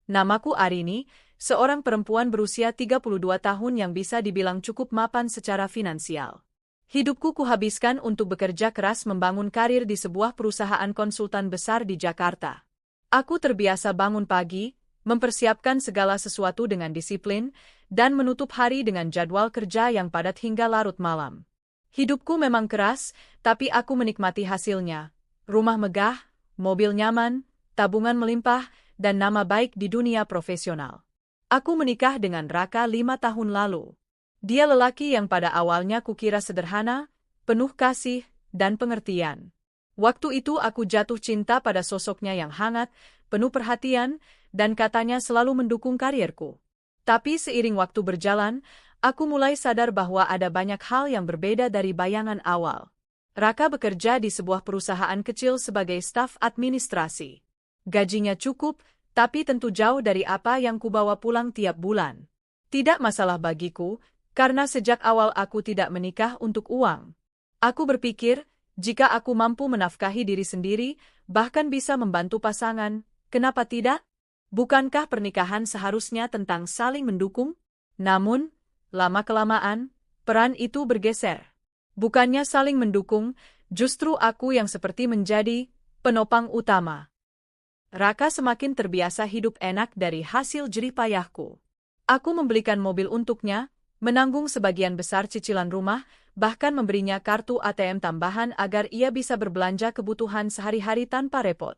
Namaku Arini, seorang perempuan berusia 32 tahun yang bisa dibilang cukup mapan secara finansial. Hidupku kuhabiskan untuk bekerja keras membangun karir di sebuah perusahaan konsultan besar di Jakarta. Aku terbiasa bangun pagi, mempersiapkan segala sesuatu dengan disiplin, dan menutup hari dengan jadwal kerja yang padat hingga larut malam. Hidupku memang keras, tapi aku menikmati hasilnya. Rumah megah, mobil nyaman, tabungan melimpah, dan nama baik di dunia profesional. Aku menikah dengan Raka 5 tahun lalu. Dia lelaki yang pada awalnya kukira sederhana, penuh kasih, dan pengertian. Waktu itu aku jatuh cinta pada sosoknya yang hangat, penuh perhatian, dan katanya selalu mendukung karierku. Tapi seiring waktu berjalan, aku mulai sadar bahwa ada banyak hal yang berbeda dari bayangan awal. Raka bekerja di sebuah perusahaan kecil sebagai staf administrasi. Gajinya cukup, tapi tentu jauh dari apa yang kubawa pulang tiap bulan. Tidak masalah bagiku, karena sejak awal aku tidak menikah untuk uang. Aku berpikir, jika aku mampu menafkahi diri sendiri, bahkan bisa membantu pasangan, kenapa tidak? Bukankah pernikahan seharusnya tentang saling mendukung? Namun, lama-kelamaan, peran itu bergeser. Bukannya saling mendukung, justru aku yang seperti menjadi penopang utama. Raka semakin terbiasa hidup enak dari hasil jerih payahku. Aku membelikan mobil untuknya, menanggung sebagian besar cicilan rumah, bahkan memberinya kartu ATM tambahan agar ia bisa berbelanja kebutuhan sehari-hari tanpa repot.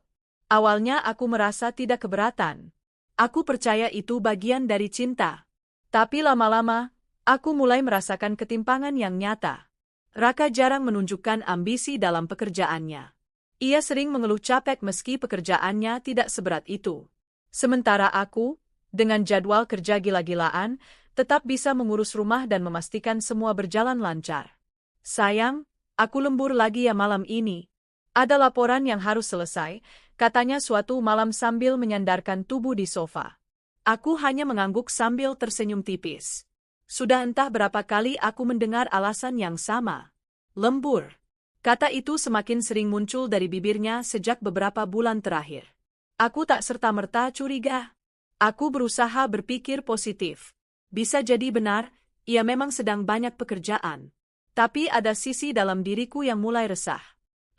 Awalnya aku merasa tidak keberatan. Aku percaya itu bagian dari cinta. Tapi lama-lama, aku mulai merasakan ketimpangan yang nyata. Raka jarang menunjukkan ambisi dalam pekerjaannya. Ia sering mengeluh capek meski pekerjaannya tidak seberat itu. Sementara aku, dengan jadwal kerja gila-gilaan, tetap bisa mengurus rumah dan memastikan semua berjalan lancar. Sayang, aku lembur lagi ya malam ini. Ada laporan yang harus selesai, katanya suatu malam sambil menyandarkan tubuh di sofa. Aku hanya mengangguk sambil tersenyum tipis. Sudah entah berapa kali aku mendengar alasan yang sama. Lembur. Kata itu semakin sering muncul dari bibirnya sejak beberapa bulan terakhir. Aku tak serta-merta curiga. Aku berusaha berpikir positif. Bisa jadi benar, ia memang sedang banyak pekerjaan. Tapi ada sisi dalam diriku yang mulai resah.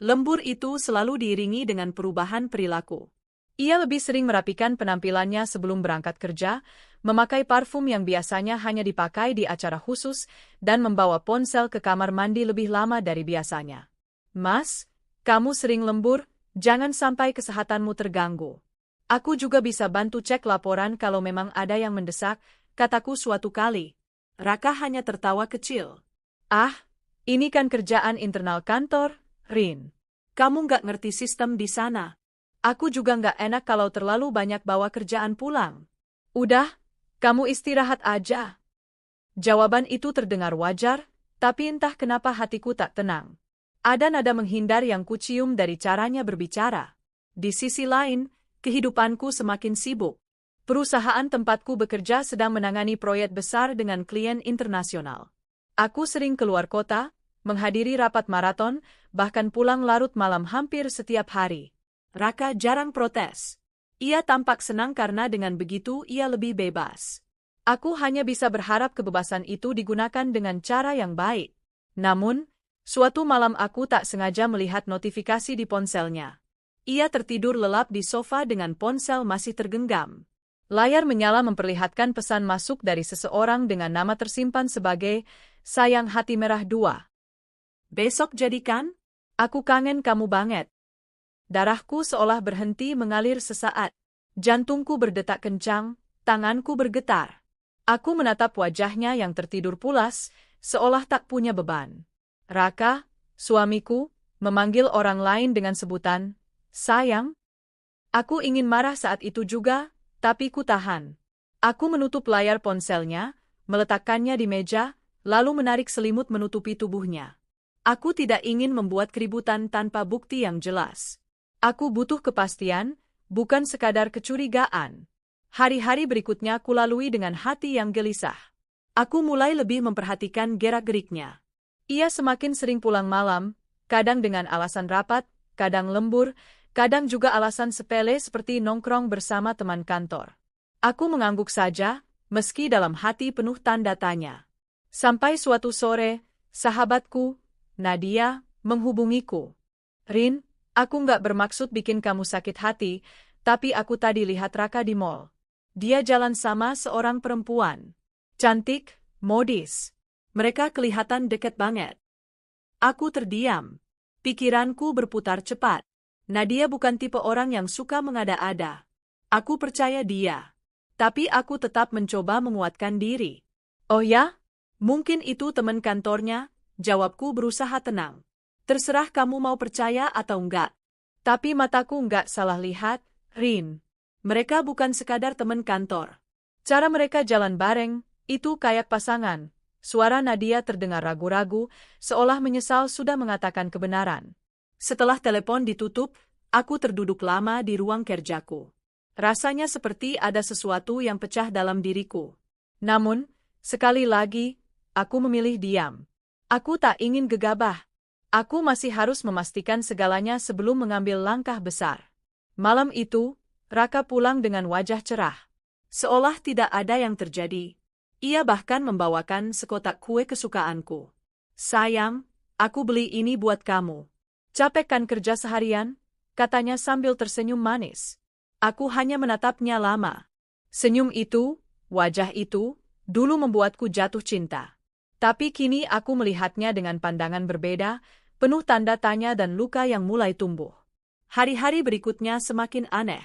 Lembur itu selalu diiringi dengan perubahan perilaku. Ia lebih sering merapikan penampilannya sebelum berangkat kerja, memakai parfum yang biasanya hanya dipakai di acara khusus, dan membawa ponsel ke kamar mandi lebih lama dari biasanya. Mas, kamu sering lembur, jangan sampai kesehatanmu terganggu. Aku juga bisa bantu cek laporan kalau memang ada yang mendesak, kataku suatu kali. Raka hanya tertawa kecil. Ah, ini kan kerjaan internal kantor, Rin. Kamu nggak ngerti sistem di sana. Aku juga nggak enak kalau terlalu banyak bawa kerjaan pulang. Udah, kamu istirahat aja. Jawaban itu terdengar wajar, tapi entah kenapa hatiku tak tenang. Ada nada menghindar yang kucium dari caranya berbicara. Di sisi lain, kehidupanku semakin sibuk. Perusahaan tempatku bekerja sedang menangani proyek besar dengan klien internasional. Aku sering keluar kota, menghadiri rapat maraton, bahkan pulang larut malam hampir setiap hari. Raka jarang protes. Ia tampak senang karena dengan begitu ia lebih bebas. Aku hanya bisa berharap kebebasan itu digunakan dengan cara yang baik. Namun, suatu malam aku tak sengaja melihat notifikasi di ponselnya. Ia tertidur lelap di sofa dengan ponsel masih tergenggam. Layar menyala memperlihatkan pesan masuk dari seseorang dengan nama tersimpan sebagai Sayang Hati Merah 2. Besok jadikan? Aku kangen kamu banget. Darahku seolah berhenti mengalir sesaat. Jantungku berdetak kencang, tanganku bergetar. Aku menatap wajahnya yang tertidur pulas, seolah tak punya beban. Raka, suamiku, memanggil orang lain dengan sebutan, sayang. Aku ingin marah saat itu juga, tapi ku tahan. Aku menutup layar ponselnya, meletakkannya di meja, lalu menarik selimut menutupi tubuhnya. Aku tidak ingin membuat keributan tanpa bukti yang jelas. Aku butuh kepastian, bukan sekadar kecurigaan. Hari-hari berikutnya kulalui dengan hati yang gelisah. Aku mulai lebih memperhatikan gerak-geriknya. Ia semakin sering pulang malam, kadang dengan alasan rapat, kadang lembur, kadang juga alasan sepele seperti nongkrong bersama teman kantor. Aku mengangguk saja, meski dalam hati penuh tanda tanya. Sampai suatu sore, sahabatku, Nadia, menghubungiku. Rin, aku nggak bermaksud bikin kamu sakit hati, tapi aku tadi lihat Raka di mall. Dia jalan sama seorang perempuan. Cantik, modis. Mereka kelihatan deket banget. Aku terdiam. Pikiranku berputar cepat. Nadia bukan tipe orang yang suka mengada-ada. Aku percaya dia. Tapi aku tetap mencoba menguatkan diri. Oh ya? Mungkin itu teman kantornya, jawabku berusaha tenang. Terserah kamu mau percaya atau enggak. Tapi mataku enggak salah lihat, Rin. Mereka bukan sekadar teman kantor. Cara mereka jalan bareng, itu kayak pasangan. Suara Nadia terdengar ragu-ragu, seolah menyesal sudah mengatakan kebenaran. Setelah telepon ditutup, aku terduduk lama di ruang kerjaku. Rasanya seperti ada sesuatu yang pecah dalam diriku. Namun, sekali lagi, aku memilih diam. Aku tak ingin gegabah. Aku masih harus memastikan segalanya sebelum mengambil langkah besar. Malam itu, Raka pulang dengan wajah cerah. Seolah tidak ada yang terjadi. Ia bahkan membawakan sekotak kue kesukaanku. Sayang, aku beli ini buat kamu. Capek kan kerja seharian? Katanya sambil tersenyum manis. Aku hanya menatapnya lama. Senyum itu, wajah itu, dulu membuatku jatuh cinta. Tapi kini aku melihatnya dengan pandangan berbeda, penuh tanda tanya dan luka yang mulai tumbuh. Hari-hari berikutnya semakin aneh.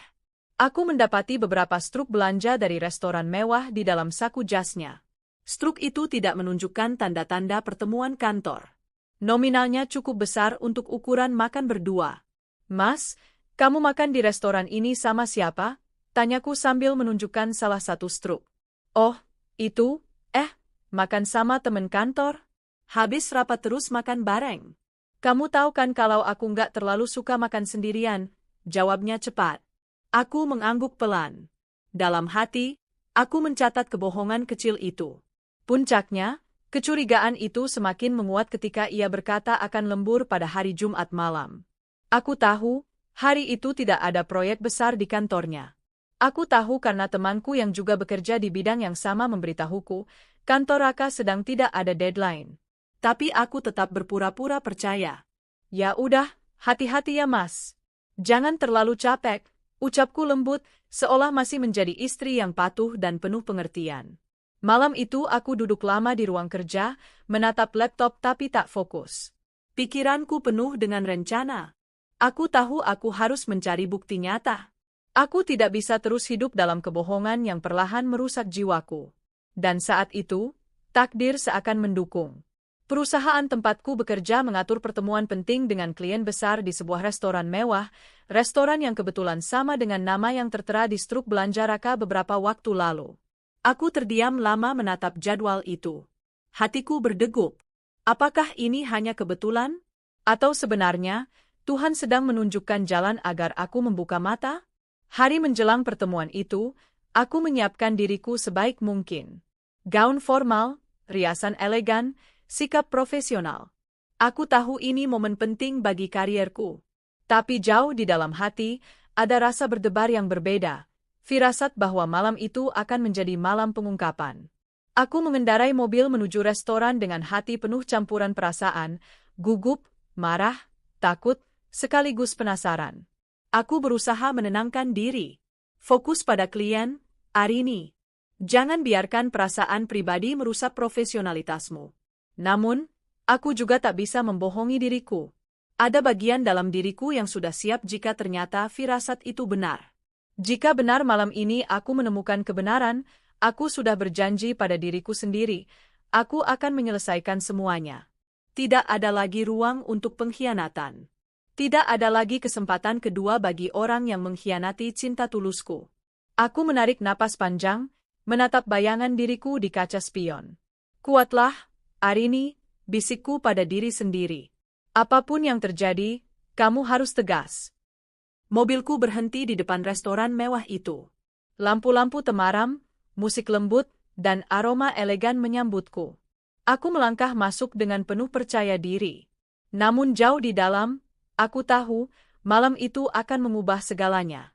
Aku mendapati beberapa struk belanja dari restoran mewah di dalam saku jasnya. Struk itu tidak menunjukkan tanda-tanda pertemuan kantor. Nominalnya cukup besar untuk ukuran makan berdua. Mas, kamu makan di restoran ini sama siapa? Tanyaku sambil menunjukkan salah satu struk. Oh, itu, makan sama temen kantor? Habis rapat terus makan bareng. Kamu tahu kan kalau aku nggak terlalu suka makan sendirian, jawabnya cepat. Aku mengangguk pelan. Dalam hati, aku mencatat kebohongan kecil itu. Puncaknya, kecurigaan itu semakin menguat ketika ia berkata akan lembur pada hari Jumat malam. Aku tahu, hari itu tidak ada proyek besar di kantornya. Aku tahu karena temanku yang juga bekerja di bidang yang sama memberitahuku, kantor Raka sedang tidak ada deadline. Tapi aku tetap berpura-pura percaya. Ya udah, hati-hati ya Mas. Jangan terlalu capek. Ucapku lembut, seolah masih menjadi istri yang patuh dan penuh pengertian. Malam itu aku duduk lama di ruang kerja, menatap laptop tapi tak fokus. Pikiranku penuh dengan rencana. Aku tahu aku harus mencari bukti nyata. Aku tidak bisa terus hidup dalam kebohongan yang perlahan merusak jiwaku. Dan saat itu, takdir seakan mendukung. Perusahaan tempatku bekerja mengatur pertemuan penting dengan klien besar di sebuah restoran mewah, restoran yang kebetulan sama dengan nama yang tertera di struk belanja Raka beberapa waktu lalu. Aku terdiam lama menatap jadwal itu. Hatiku berdegup. Apakah ini hanya kebetulan? Atau sebenarnya, Tuhan sedang menunjukkan jalan agar aku membuka mata? Hari menjelang pertemuan itu, aku menyiapkan diriku sebaik mungkin. Gaun formal, riasan elegan, sikap profesional. Aku tahu ini momen penting bagi karierku. Tapi jauh di dalam hati, ada rasa berdebar yang berbeda. Firasat bahwa malam itu akan menjadi malam pengungkapan. Aku mengendarai mobil menuju restoran dengan hati penuh campuran perasaan, gugup, marah, takut, sekaligus penasaran. Aku berusaha menenangkan diri. Fokus pada klien, Arini. Jangan biarkan perasaan pribadi merusak profesionalitasmu. Namun, aku juga tak bisa membohongi diriku. Ada bagian dalam diriku yang sudah siap jika ternyata firasat itu benar. Jika benar malam ini aku menemukan kebenaran, aku sudah berjanji pada diriku sendiri, aku akan menyelesaikan semuanya. Tidak ada lagi ruang untuk pengkhianatan. Tidak ada lagi kesempatan kedua bagi orang yang mengkhianati cinta tulusku. Aku menarik napas panjang, menatap bayangan diriku di kaca spion. Kuatlah, Arini, bisikku pada diri sendiri. Apapun yang terjadi, kamu harus tegas. Mobilku berhenti di depan restoran mewah itu. Lampu-lampu temaram, musik lembut, dan aroma elegan menyambutku. Aku melangkah masuk dengan penuh percaya diri. Namun jauh di dalam, aku tahu, malam itu akan mengubah segalanya.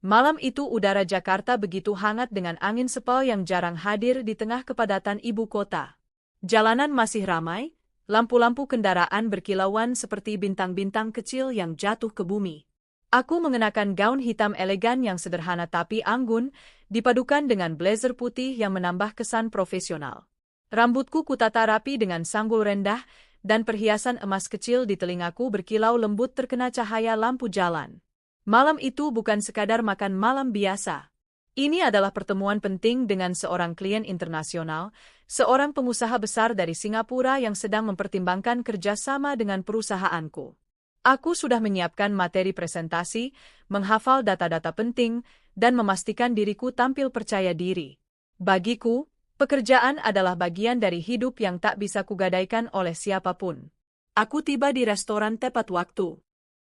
Malam itu udara Jakarta begitu hangat dengan angin sepal yang jarang hadir di tengah kepadatan ibu kota. Jalanan masih ramai, lampu-lampu kendaraan berkilauan seperti bintang-bintang kecil yang jatuh ke bumi. Aku mengenakan gaun hitam elegan yang sederhana tapi anggun, dipadukan dengan blazer putih yang menambah kesan profesional. Rambutku kutata rapi dengan sanggul rendah, dan perhiasan emas kecil di telingaku berkilau lembut terkena cahaya lampu jalan. Malam itu bukan sekadar makan malam biasa. Ini adalah pertemuan penting dengan seorang klien internasional, seorang pengusaha besar dari Singapura yang sedang mempertimbangkan kerjasama dengan perusahaanku. Aku sudah menyiapkan materi presentasi, menghafal data-data penting, dan memastikan diriku tampil percaya diri. Bagiku, pekerjaan adalah bagian dari hidup yang tak bisa kugadaikan oleh siapapun. Aku tiba di restoran tepat waktu.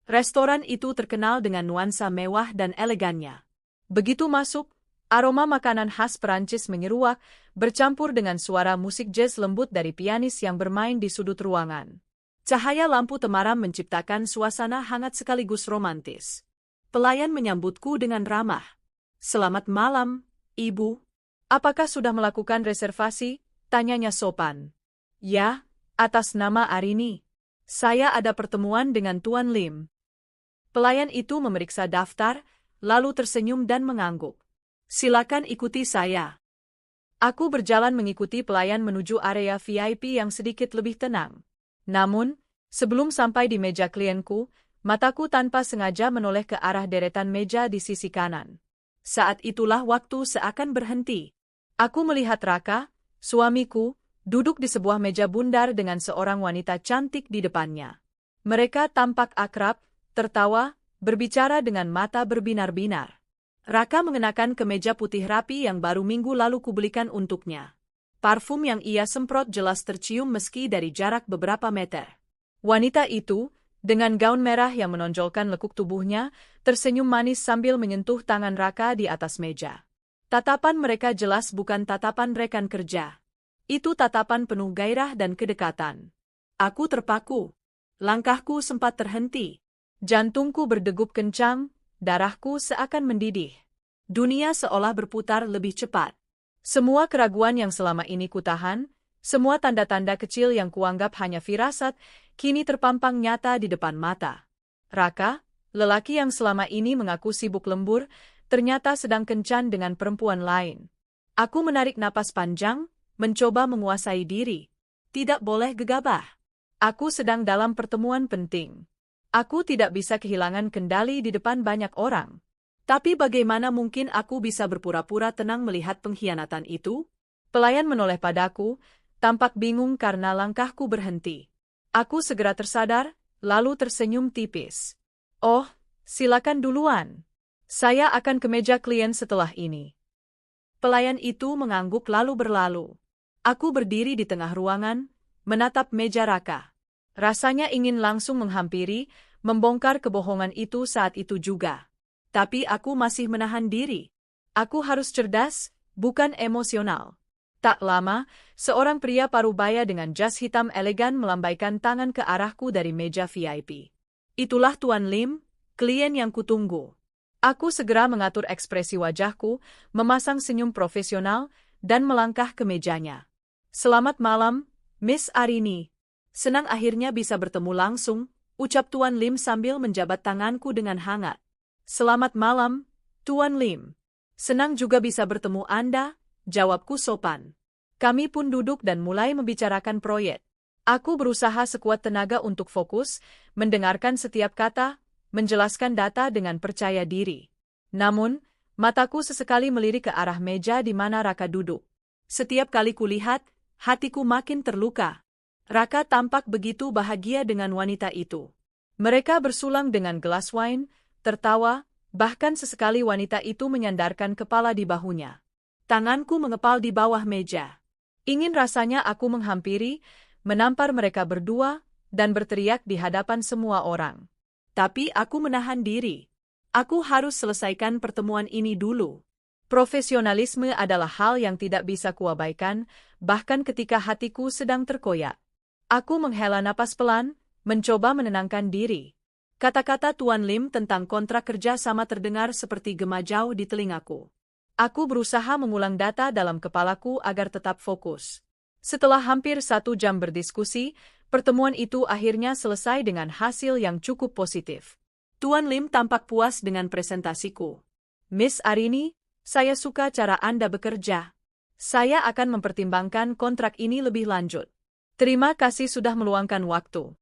Restoran itu terkenal dengan nuansa mewah dan elegannya. Begitu masuk, aroma makanan khas Perancis menyeruak, bercampur dengan suara musik jazz lembut dari pianis yang bermain di sudut ruangan. Cahaya lampu temaram menciptakan suasana hangat sekaligus romantis. Pelayan menyambutku dengan ramah. "Selamat malam, Ibu. Apakah sudah melakukan reservasi?" tanyanya sopan. "Ya, atas nama Arini. Saya ada pertemuan dengan Tuan Lim." Pelayan itu memeriksa daftar, lalu tersenyum dan mengangguk. "Silakan ikuti saya." Aku berjalan mengikuti pelayan menuju area VIP yang sedikit lebih tenang. Namun, sebelum sampai di meja klienku, mataku tanpa sengaja menoleh ke arah deretan meja di sisi kanan. Saat itulah waktu seakan berhenti. Aku melihat Raka, suamiku, duduk di sebuah meja bundar dengan seorang wanita cantik di depannya. Mereka tampak akrab, tertawa, berbicara dengan mata berbinar-binar. Raka mengenakan kemeja putih rapi yang baru minggu lalu kubelikan untuknya. Parfum yang ia semprot jelas tercium meski dari jarak beberapa meter. Wanita itu, dengan gaun merah yang menonjolkan lekuk tubuhnya, tersenyum manis sambil menyentuh tangan Raka di atas meja. Tatapan mereka jelas bukan tatapan rekan kerja. Itu tatapan penuh gairah dan kedekatan. Aku terpaku. Langkahku sempat terhenti. Jantungku berdegup kencang, darahku seakan mendidih. Dunia seolah berputar lebih cepat. Semua keraguan yang selama ini kutahan, semua tanda-tanda kecil yang kuanggap hanya firasat, kini terpampang nyata di depan mata. Raka, lelaki yang selama ini mengaku sibuk lembur, ternyata sedang kencan dengan perempuan lain. Aku menarik napas panjang, mencoba menguasai diri. Tidak boleh gegabah. Aku sedang dalam pertemuan penting. Aku tidak bisa kehilangan kendali di depan banyak orang. Tapi bagaimana mungkin aku bisa berpura-pura tenang melihat pengkhianatan itu? Pelayan menoleh padaku, tampak bingung karena langkahku berhenti. Aku segera tersadar, lalu tersenyum tipis. "Oh, silakan duluan. Saya akan ke meja klien setelah ini." Pelayan itu mengangguk lalu berlalu. Aku berdiri di tengah ruangan, menatap meja Raka. Rasanya ingin langsung menghampiri, membongkar kebohongan itu saat itu juga. Tapi aku masih menahan diri. Aku harus cerdas, bukan emosional. Tak lama, seorang pria parubaya dengan jas hitam elegan melambaikan tangan ke arahku dari meja VIP. Itulah Tuan Lim, klien yang kutunggu. Aku segera mengatur ekspresi wajahku, memasang senyum profesional, dan melangkah ke mejanya. "Selamat malam, Miss Arini. Senang akhirnya bisa bertemu langsung," ucap Tuan Lim sambil menjabat tanganku dengan hangat. "Selamat malam, Tuan Lim. Senang juga bisa bertemu Anda," jawabku sopan. Kami pun duduk dan mulai membicarakan proyek. Aku berusaha sekuat tenaga untuk fokus, mendengarkan setiap kata, menjelaskan data dengan percaya diri. Namun, mataku sesekali melirik ke arah meja di mana Raka duduk. Setiap kali kulihat, hatiku makin terluka. Raka tampak begitu bahagia dengan wanita itu. Mereka bersulang dengan gelas wine, tertawa, bahkan sesekali wanita itu menyandarkan kepala di bahunya. Tanganku mengepal di bawah meja. Ingin rasanya aku menghampiri, menampar mereka berdua, dan berteriak di hadapan semua orang. Tapi aku menahan diri. Aku harus selesaikan pertemuan ini dulu. Profesionalisme adalah hal yang tidak bisa kuabaikan, bahkan ketika hatiku sedang terkoyak. Aku menghela napas pelan, mencoba menenangkan diri. Kata-kata Tuan Lim tentang kontrak kerja sama terdengar seperti gema jauh di telingaku. Aku berusaha mengulang data dalam kepalaku agar tetap fokus. Setelah hampir 1 jam berdiskusi, pertemuan itu akhirnya selesai dengan hasil yang cukup positif. Tuan Lim tampak puas dengan presentasiku. Miss Arini, saya suka cara Anda bekerja. Saya akan mempertimbangkan kontrak ini lebih lanjut. Terima kasih sudah meluangkan waktu.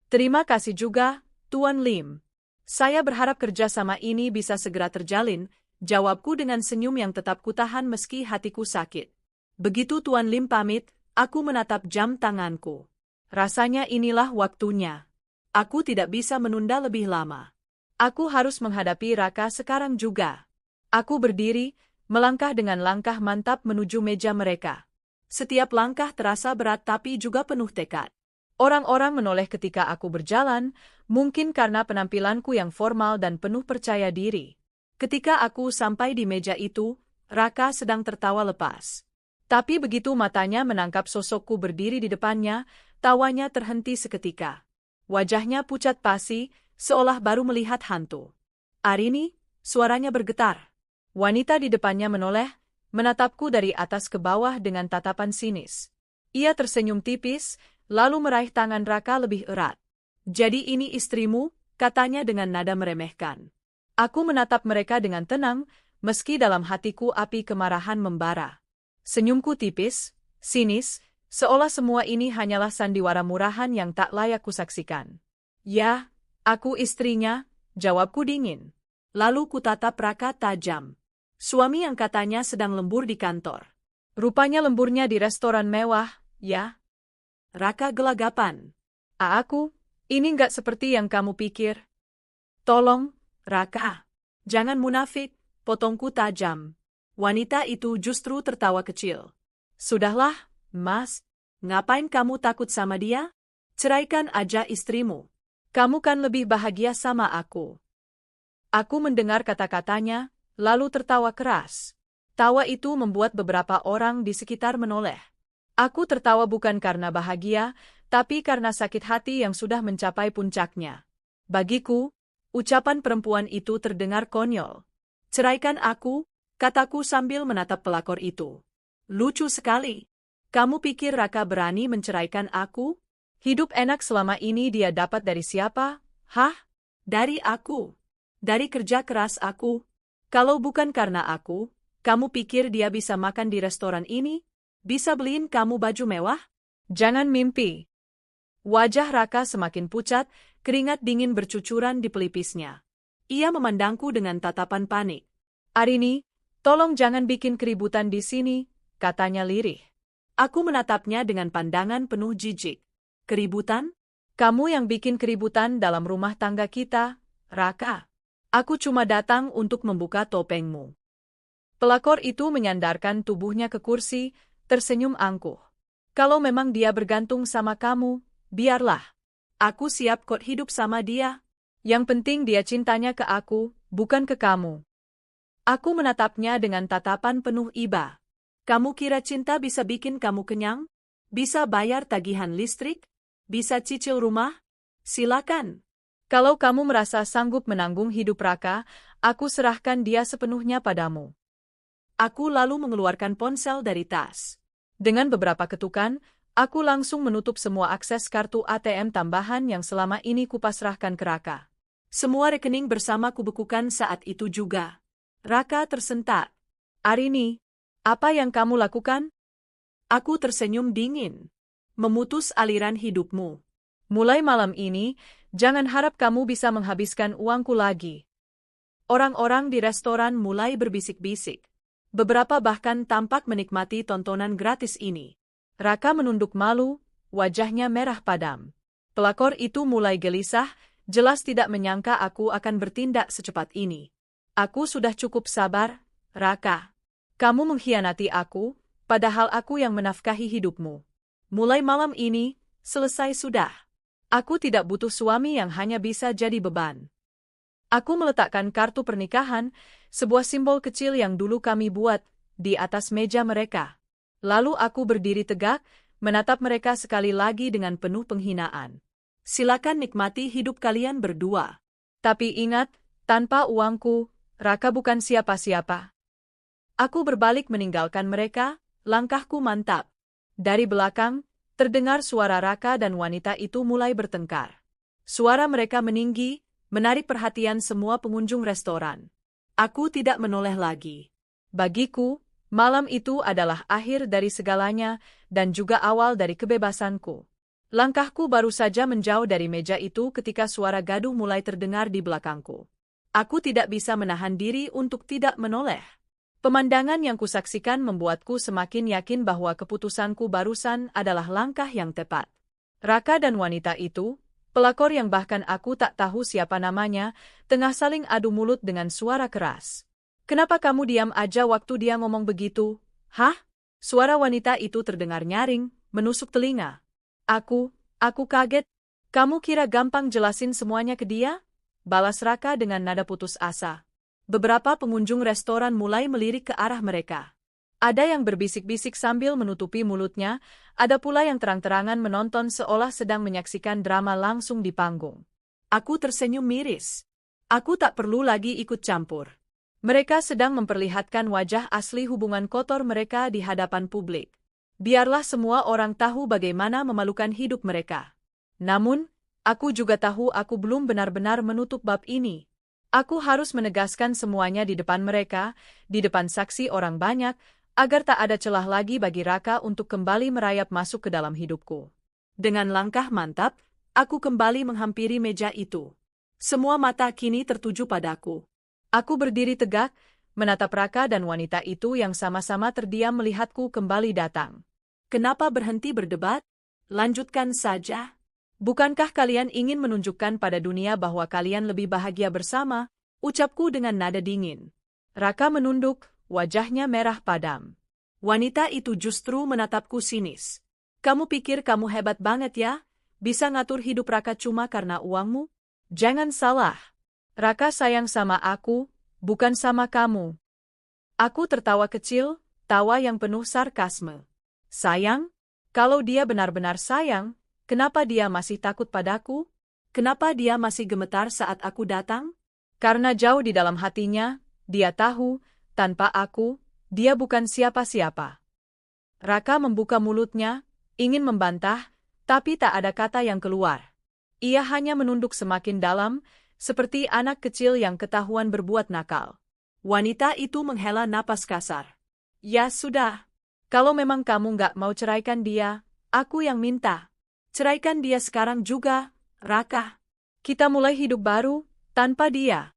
Terima kasih juga, Tuan Lim. Saya berharap kerjasama ini bisa segera terjalin, jawabku dengan senyum yang tetap kutahan meski hatiku sakit. Begitu Tuan Lim pamit, aku menatap jam tanganku. Rasanya inilah waktunya. Aku tidak bisa menunda lebih lama. Aku harus menghadapi Raka sekarang juga. Aku berdiri, melangkah dengan langkah mantap menuju meja mereka. Setiap langkah terasa berat tapi juga penuh tekad. Orang-orang menoleh ketika aku berjalan, mungkin karena penampilanku yang formal dan penuh percaya diri. Ketika aku sampai di meja itu, Raka sedang tertawa lepas. Tapi begitu matanya menangkap sosokku berdiri di depannya, tawanya terhenti seketika. Wajahnya pucat pasi, seolah baru melihat hantu. Arini, suaranya bergetar. Wanita di depannya menoleh, menatapku dari atas ke bawah dengan tatapan sinis. Ia tersenyum tipis, lalu meraih tangan Raka lebih erat. Jadi ini istrimu, katanya dengan nada meremehkan. Aku menatap mereka dengan tenang, meski dalam hatiku api kemarahan membara. Senyumku tipis, sinis, seolah semua ini hanyalah sandiwara murahan yang tak layak kusaksikan. Ya, aku istrinya, jawabku dingin. Lalu kutatap Raka tajam. Suami yang katanya sedang lembur di kantor. Rupanya lemburnya di restoran mewah, ya? Raka gelagapan. Aku, ini nggak seperti yang kamu pikir. Tolong, Raka. Jangan munafik, potongku tajam. Wanita itu justru tertawa kecil. Sudahlah, Mas. Ngapain kamu takut sama dia? Ceraikan aja istrimu. Kamu kan lebih bahagia sama aku. Aku mendengar kata-katanya, lalu tertawa keras. Tawa itu membuat beberapa orang di sekitar menoleh. Aku tertawa bukan karena bahagia, tapi karena sakit hati yang sudah mencapai puncaknya. Bagiku, ucapan perempuan itu terdengar konyol. Ceraikan aku, kataku sambil menatap pelakor itu. Lucu sekali. Kamu pikir Raka berani menceraikan aku? Hidup enak selama ini dia dapat dari siapa? Hah? Dari aku. Dari kerja keras aku. Kalau bukan karena aku, kamu pikir dia bisa makan di restoran ini? Bisa beliin kamu baju mewah? Jangan mimpi. Wajah Raka semakin pucat, keringat dingin bercucuran di pelipisnya. Ia memandangku dengan tatapan panik. Arini, tolong jangan bikin keributan di sini, katanya lirih. Aku menatapnya dengan pandangan penuh jijik. Keributan? Kamu yang bikin keributan dalam rumah tangga kita, Raka. Aku cuma datang untuk membuka topengmu. Pelakor itu menyandarkan tubuhnya ke kursi, tersenyum angkuh. Kalau memang dia bergantung sama kamu, biarlah. Aku siap kok hidup sama dia. Yang penting dia cintanya ke aku, bukan ke kamu. Aku menatapnya dengan tatapan penuh iba. Kamu kira cinta bisa bikin kamu kenyang? Bisa bayar tagihan listrik? Bisa cicil rumah? Silakan. Kalau kamu merasa sanggup menanggung hidup Raka, aku serahkan dia sepenuhnya padamu. Aku lalu mengeluarkan ponsel dari tas. Dengan beberapa ketukan, aku langsung menutup semua akses kartu ATM tambahan yang selama ini kupasrahkan ke Raka. Semua rekening bersama kubekukan saat itu juga. Raka tersentak. Arini, apa yang kamu lakukan? Aku tersenyum dingin. Memutus aliran hidupmu. Mulai malam ini, jangan harap kamu bisa menghabiskan uangku lagi. Orang-orang di restoran mulai berbisik-bisik. Beberapa bahkan tampak menikmati tontonan gratis ini. Raka menunduk malu, wajahnya merah padam. Pelakor itu mulai gelisah, jelas tidak menyangka aku akan bertindak secepat ini. Aku sudah cukup sabar, Raka. Kamu mengkhianati aku, padahal aku yang menafkahi hidupmu. Mulai malam ini, selesai sudah. Aku tidak butuh suami yang hanya bisa jadi beban. Aku meletakkan kartu pernikahan, sebuah simbol kecil yang dulu kami buat, di atas meja mereka. Lalu aku berdiri tegak, menatap mereka sekali lagi dengan penuh penghinaan. Silakan nikmati hidup kalian berdua. Tapi ingat, tanpa uangku, Raka bukan siapa-siapa. Aku berbalik meninggalkan mereka, langkahku mantap. Dari belakang, terdengar suara Raka dan wanita itu mulai bertengkar. Suara mereka meninggi, menarik perhatian semua pengunjung restoran. Aku tidak menoleh lagi. Bagiku, malam itu adalah akhir dari segalanya dan juga awal dari kebebasanku. Langkahku baru saja menjauh dari meja itu ketika suara gaduh mulai terdengar di belakangku. Aku tidak bisa menahan diri untuk tidak menoleh. Pemandangan yang kusaksikan membuatku semakin yakin bahwa keputusanku barusan adalah langkah yang tepat. Raka dan wanita itu, pelakor yang bahkan aku tak tahu siapa namanya, tengah saling adu mulut dengan suara keras. "Kenapa kamu diam aja waktu dia ngomong begitu? Hah?" Suara wanita itu terdengar nyaring, menusuk telinga. Aku kaget. "Kamu kira gampang jelasin semuanya ke dia?" Balas Raka dengan nada putus asa. Beberapa pengunjung restoran mulai melirik ke arah mereka. Ada yang berbisik-bisik sambil menutupi mulutnya, ada pula yang terang-terangan menonton seolah sedang menyaksikan drama langsung di panggung. Aku tersenyum miris. Aku tak perlu lagi ikut campur. Mereka sedang memperlihatkan wajah asli hubungan kotor mereka di hadapan publik. Biarlah semua orang tahu bagaimana memalukan hidup mereka. Namun, aku juga tahu aku belum benar-benar menutup bab ini. Aku harus menegaskan semuanya di depan mereka, di depan saksi orang banyak, agar tak ada celah lagi bagi Raka untuk kembali merayap masuk ke dalam hidupku. Dengan langkah mantap, aku kembali menghampiri meja itu. Semua mata kini tertuju padaku. Aku berdiri tegak, menatap Raka dan wanita itu yang sama-sama terdiam melihatku kembali datang. "Kenapa berhenti berdebat? Lanjutkan saja. Bukankah kalian ingin menunjukkan pada dunia bahwa kalian lebih bahagia bersama?" Ucapku dengan nada dingin. Raka menunduk, wajahnya merah padam. Wanita itu justru menatapku sinis. "Kamu pikir kamu hebat banget ya? Bisa ngatur hidup Raka cuma karena uangmu? Jangan salah. Raka sayang sama aku, bukan sama kamu." Aku tertawa kecil, tawa yang penuh sarkasme. "Sayang? Kalau dia benar-benar sayang, kenapa dia masih takut padaku? Kenapa dia masih gemetar saat aku datang? Karena jauh di dalam hatinya, dia tahu, tanpa aku, dia bukan siapa-siapa." Raka membuka mulutnya, ingin membantah, tapi tak ada kata yang keluar. Ia hanya menunduk semakin dalam, seperti anak kecil yang ketahuan berbuat nakal. Wanita itu menghela napas kasar. "Ya sudah. Kalau memang kamu nggak mau ceraikan dia, aku yang minta. Ceraikan dia sekarang juga, Raka. Kita mulai hidup baru, tanpa dia."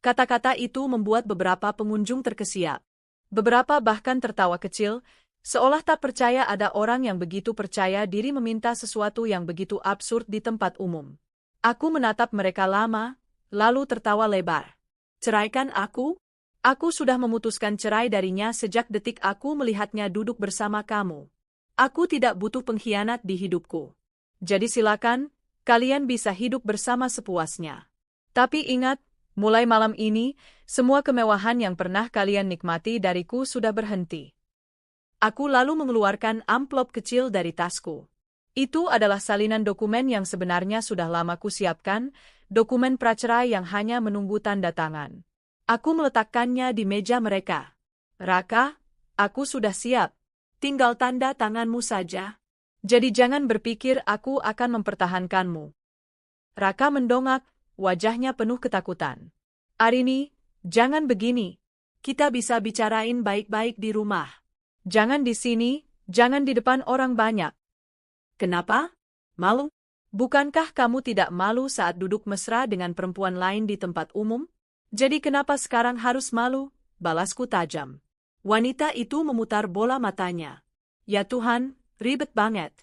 Kata-kata itu membuat beberapa pengunjung terkesiap. Beberapa bahkan tertawa kecil, seolah tak percaya ada orang yang begitu percaya diri meminta sesuatu yang begitu absurd di tempat umum. Aku menatap mereka lama, lalu tertawa lebar. "Ceraikan aku? Aku sudah memutuskan cerai darinya sejak detik aku melihatnya duduk bersama kamu. Aku tidak butuh pengkhianat di hidupku. Jadi silakan, kalian bisa hidup bersama sepuasnya. Tapi ingat, mulai malam ini, semua kemewahan yang pernah kalian nikmati dariku sudah berhenti." Aku lalu mengeluarkan amplop kecil dari tasku. Itu adalah salinan dokumen yang sebenarnya sudah lama kusiapkan, dokumen pracerai yang hanya menunggu tanda tangan. Aku meletakkannya di meja mereka. "Raka, aku sudah siap. Tinggal tanda tanganmu saja. Jadi jangan berpikir aku akan mempertahankanmu." Raka mendongak, wajahnya penuh ketakutan. "Arini, jangan begini. Kita bisa bicarain baik-baik di rumah. Jangan di sini, jangan di depan orang banyak." "Kenapa? Malu? Bukankah kamu tidak malu saat duduk mesra dengan perempuan lain di tempat umum? Jadi kenapa sekarang harus malu?" Balasku tajam. Wanita itu memutar bola matanya. "Ya Tuhan, ribet banget.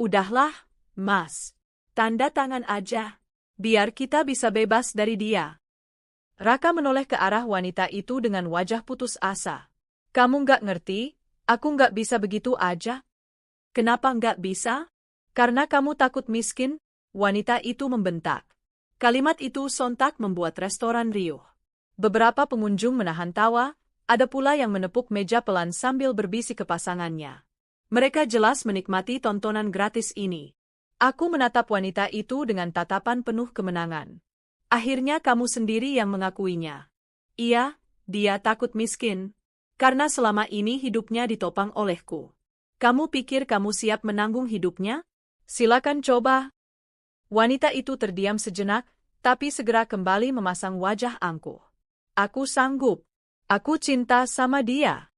Udahlah, Mas. Tanda tangan aja. Biar kita bisa bebas dari dia." Raka menoleh ke arah wanita itu dengan wajah putus asa. "Kamu nggak ngerti? Aku nggak bisa begitu aja." "Kenapa nggak bisa?" "Karena kamu takut miskin," wanita itu membentak. Kalimat itu sontak membuat restoran riuh. Beberapa pengunjung menahan tawa, ada pula yang menepuk meja pelan sambil berbisik ke pasangannya. Mereka jelas menikmati tontonan gratis ini. Aku menatap wanita itu dengan tatapan penuh kemenangan. Akhirnya kamu sendiri yang mengakuinya. Iya, dia takut miskin. Karena selama ini hidupnya ditopang olehku. Kamu pikir kamu siap menanggung hidupnya? Silakan coba. Wanita itu terdiam sejenak, tapi segera kembali memasang wajah angkuh. Aku sanggup. Aku cinta sama dia.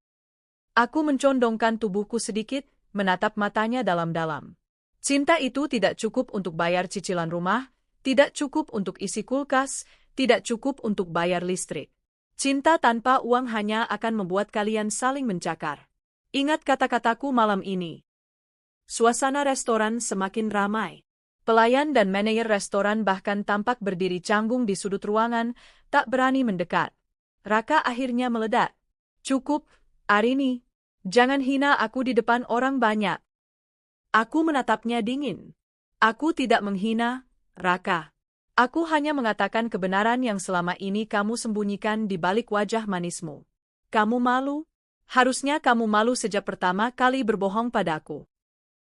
Aku mencondongkan tubuhku sedikit, menatap matanya dalam-dalam. Cinta itu tidak cukup untuk bayar cicilan rumah, tidak cukup untuk isi kulkas, tidak cukup untuk bayar listrik. Cinta tanpa uang hanya akan membuat kalian saling mencakar. Ingat kata-kataku malam ini. Suasana restoran semakin ramai. Pelayan dan manajer restoran bahkan tampak berdiri canggung di sudut ruangan, tak berani mendekat. Raka akhirnya meledak. Cukup, Arini. Jangan hina aku di depan orang banyak. Aku menatapnya dingin. Aku tidak menghina, Raka. Aku hanya mengatakan kebenaran yang selama ini kamu sembunyikan di balik wajah manismu. Kamu malu? Harusnya kamu malu sejak pertama kali berbohong padaku.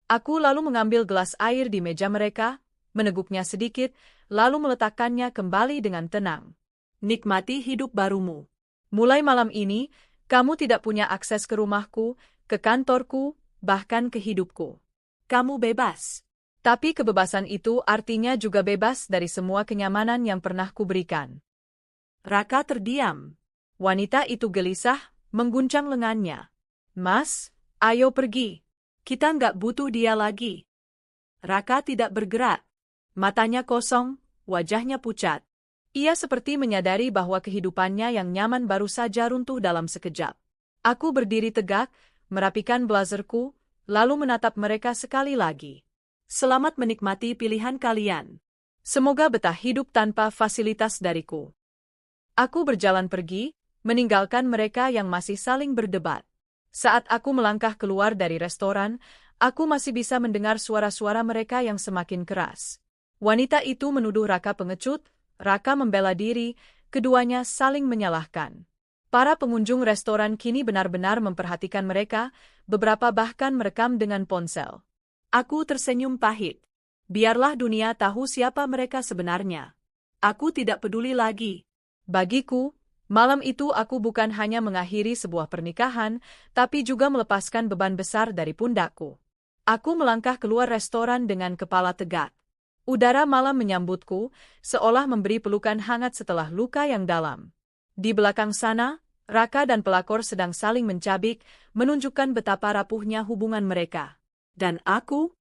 Aku lalu mengambil gelas air di meja mereka, meneguknya sedikit, lalu meletakkannya kembali dengan tenang. Nikmati hidup barumu. Mulai malam ini, kamu tidak punya akses ke rumahku, ke kantorku, bahkan ke hidupku. Kamu bebas. Tapi kebebasan itu artinya juga bebas dari semua kenyamanan yang pernah kuberikan. Raka terdiam. Wanita itu gelisah, mengguncang lengannya. Mas, ayo pergi. Kita nggak butuh dia lagi. Raka tidak bergerak. Matanya kosong, wajahnya pucat. Ia seperti menyadari bahwa kehidupannya yang nyaman baru saja runtuh dalam sekejap. Aku berdiri tegak, merapikan blazerku, lalu menatap mereka sekali lagi. Selamat menikmati pilihan kalian. Semoga betah hidup tanpa fasilitas dariku. Aku berjalan pergi, meninggalkan mereka yang masih saling berdebat. Saat aku melangkah keluar dari restoran, aku masih bisa mendengar suara-suara mereka yang semakin keras. Wanita itu menuduh Raka pengecut, Raka membela diri, keduanya saling menyalahkan. Para pengunjung restoran kini benar-benar memperhatikan mereka, beberapa bahkan merekam dengan ponsel. Aku tersenyum pahit. Biarlah dunia tahu siapa mereka sebenarnya. Aku tidak peduli lagi. Bagiku, malam itu aku bukan hanya mengakhiri sebuah pernikahan, tapi juga melepaskan beban besar dari pundakku. Aku melangkah keluar restoran dengan kepala tegak. Udara malam menyambutku, seolah memberi pelukan hangat setelah luka yang dalam. Di belakang sana, Raka dan pelakor sedang saling mencabik, menunjukkan betapa rapuhnya hubungan mereka. Dan aku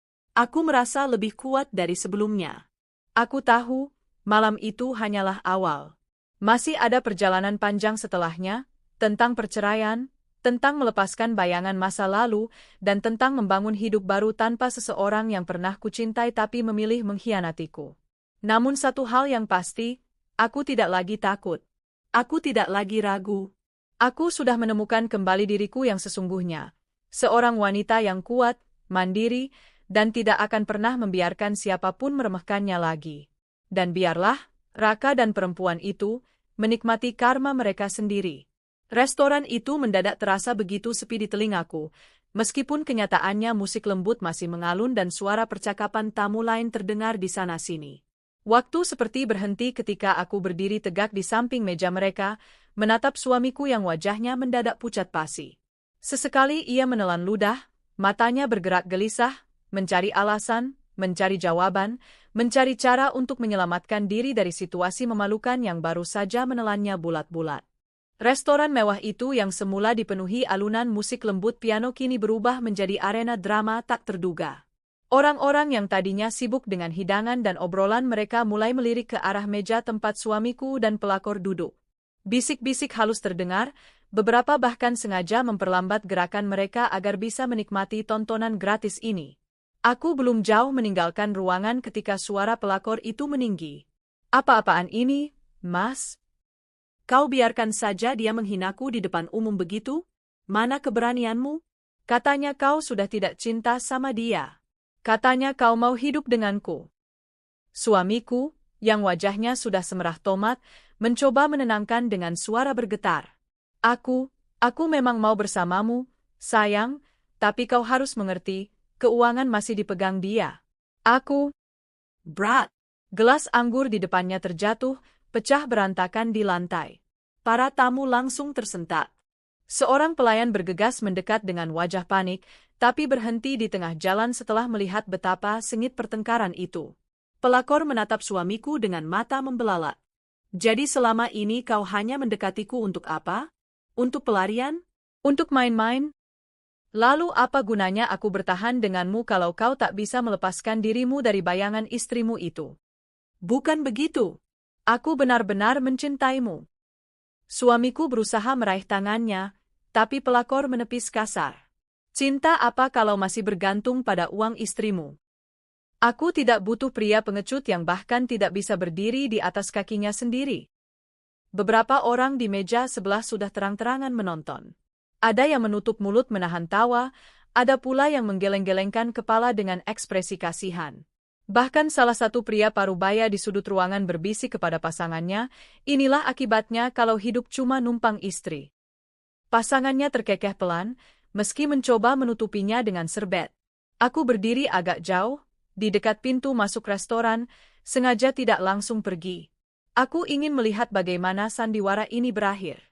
merasa lebih kuat dari sebelumnya. Aku tahu, malam itu hanyalah awal. Masih ada perjalanan panjang setelahnya, tentang perceraian, tentang melepaskan bayangan masa lalu, dan tentang membangun hidup baru tanpa seseorang yang pernah kucintai tapi memilih mengkhianatiku. Namun satu hal yang pasti, aku tidak lagi takut. Aku tidak lagi ragu. Aku sudah menemukan kembali diriku yang sesungguhnya. Seorang wanita yang kuat, mandiri, dan tidak akan pernah membiarkan siapapun meremehkannya lagi. Dan biarlah Raka dan perempuan itu menikmati karma mereka sendiri. Restoran itu mendadak terasa begitu sepi di telingaku, meskipun kenyataannya musik lembut masih mengalun dan suara percakapan tamu lain terdengar di sana-sini. Waktu seperti berhenti ketika aku berdiri tegak di samping meja mereka, menatap suamiku yang wajahnya mendadak pucat pasi. Sesekali ia menelan ludah, matanya bergerak gelisah, mencari alasan, mencari jawaban, mencari cara untuk menyelamatkan diri dari situasi memalukan yang baru saja menelannya bulat-bulat. Restoran mewah itu yang semula dipenuhi alunan musik lembut piano kini berubah menjadi arena drama tak terduga. Orang-orang yang tadinya sibuk dengan hidangan dan obrolan mereka mulai melirik ke arah meja tempat suamiku dan pelakor duduk. Bisik-bisik halus terdengar, beberapa bahkan sengaja memperlambat gerakan mereka agar bisa menikmati tontonan gratis ini. Aku belum jauh meninggalkan ruangan ketika suara pelakor itu meninggi. Apa-apaan ini, Mas? Kau biarkan saja dia menghinaku di depan umum begitu? Mana keberanianmu? Katanya kau sudah tidak cinta sama dia. Katanya kau mau hidup denganku. Suamiku, yang wajahnya sudah semerah tomat, mencoba menenangkan dengan suara bergetar. Aku memang mau bersamamu, sayang, tapi kau harus mengerti, keuangan masih dipegang dia. Aku, Brat. gelas anggur di depannya terjatuh, pecah berantakan di lantai. Para tamu langsung tersentak. Seorang pelayan bergegas mendekat dengan wajah panik, tapi berhenti di tengah jalan setelah melihat betapa sengit pertengkaran itu. Pelakor menatap suamiku dengan mata membelalak. Jadi selama ini kau hanya mendekatiku untuk apa? Untuk pelarian? Untuk main-main? Lalu apa gunanya aku bertahan denganmu kalau kau tak bisa melepaskan dirimu dari bayangan istrimu itu? Bukan begitu. Aku benar-benar mencintaimu. Suamiku berusaha meraih tangannya, tapi pelakor menepis kasar. Cinta apa kalau masih bergantung pada uang istrimu? Aku tidak butuh pria pengecut yang bahkan tidak bisa berdiri di atas kakinya sendiri. Beberapa orang di meja sebelah sudah terang-terangan menonton. Ada yang menutup mulut menahan tawa, ada pula yang menggeleng-gelengkan kepala dengan ekspresi kasihan. Bahkan salah satu pria parubaya di sudut ruangan berbisik kepada pasangannya, inilah akibatnya kalau hidup cuma numpang istri. Pasangannya terkekeh pelan, meski mencoba menutupinya dengan serbet. Aku berdiri agak jauh, di dekat pintu masuk restoran, sengaja tidak langsung pergi. Aku ingin melihat bagaimana sandiwara ini berakhir.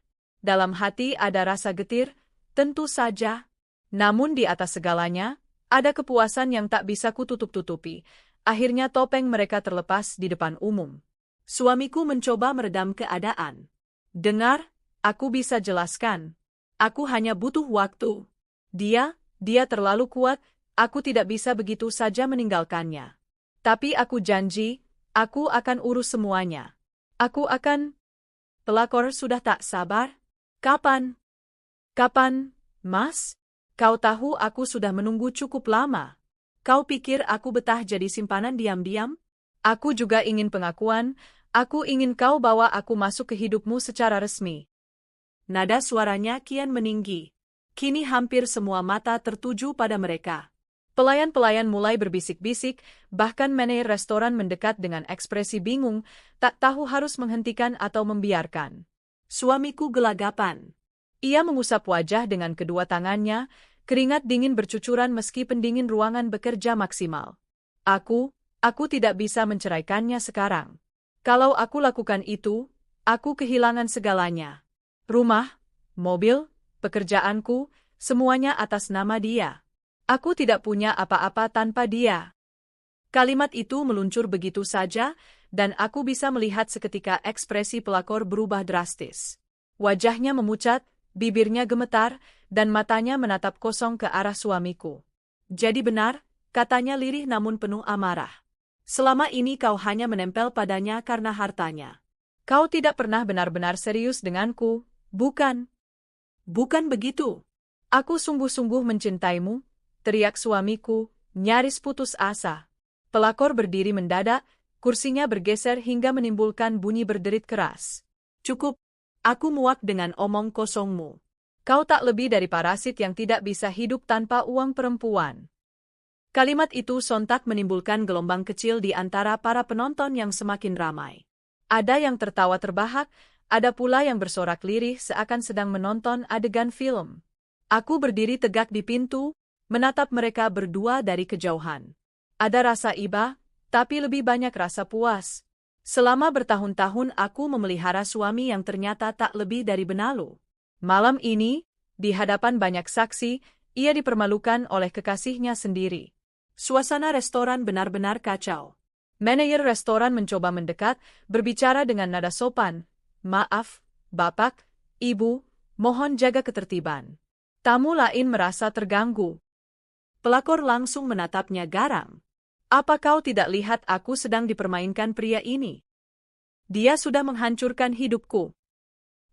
Dalam hati ada rasa getir, tentu saja. Namun di atas segalanya, ada kepuasan yang tak bisa kututup-tutupi. Akhirnya topeng mereka terlepas di depan umum. Suamiku mencoba meredam keadaan. Dengar, aku bisa jelaskan. Aku hanya butuh waktu. Dia terlalu kuat, aku tidak bisa begitu saja meninggalkannya. Tapi aku janji, aku akan urus semuanya. Aku akan... Pelakor sudah tak sabar. Kapan? Kapan, Mas? Kau tahu aku sudah menunggu cukup lama. Kau pikir aku betah jadi simpanan diam-diam? Aku juga ingin pengakuan, aku ingin kau bawa aku masuk ke hidupmu secara resmi. Nada suaranya kian meninggi. Kini hampir semua mata tertuju pada mereka. Pelayan-pelayan mulai berbisik-bisik, bahkan manajer restoran mendekat dengan ekspresi bingung, tak tahu harus menghentikan atau membiarkan. Suamiku gelagapan. Ia mengusap wajah dengan kedua tangannya, keringat dingin bercucuran meski pendingin ruangan bekerja maksimal. Aku tidak bisa menceraikannya sekarang. Kalau aku lakukan itu, aku kehilangan segalanya. Rumah, mobil, pekerjaanku, semuanya atas nama dia. Aku tidak punya apa-apa tanpa dia. Kalimat itu meluncur begitu saja, dan aku bisa melihat seketika ekspresi pelakor berubah drastis. Wajahnya memucat, bibirnya gemetar, dan matanya menatap kosong ke arah suamiku. Jadi benar, katanya lirih namun penuh amarah. Selama ini kau hanya menempel padanya karena hartanya. Kau tidak pernah benar-benar serius denganku, bukan? Bukan begitu. Aku sungguh-sungguh mencintaimu, teriak suamiku, nyaris putus asa. Pelakor berdiri mendadak, kursinya bergeser hingga menimbulkan bunyi berderit keras. Cukup, aku muak dengan omong kosongmu. Kau tak lebih dari parasit yang tidak bisa hidup tanpa uang perempuan. Kalimat itu sontak menimbulkan gelombang kecil di antara para penonton yang semakin ramai. Ada yang tertawa terbahak, ada pula yang bersorak lirih seakan sedang menonton adegan film. Aku berdiri tegak di pintu, menatap mereka berdua dari kejauhan. Ada rasa iba, tapi lebih banyak rasa puas. Selama bertahun-tahun aku memelihara suami yang ternyata tak lebih dari benalu. Malam ini, di hadapan banyak saksi, ia dipermalukan oleh kekasihnya sendiri. Suasana restoran benar-benar kacau. Manajer restoran mencoba mendekat, berbicara dengan nada sopan. Maaf, Bapak, Ibu, mohon jaga ketertiban. Tamu lain merasa terganggu. Pelakor langsung menatapnya garang. Apa kau tidak lihat aku sedang dipermainkan pria ini? Dia sudah menghancurkan hidupku.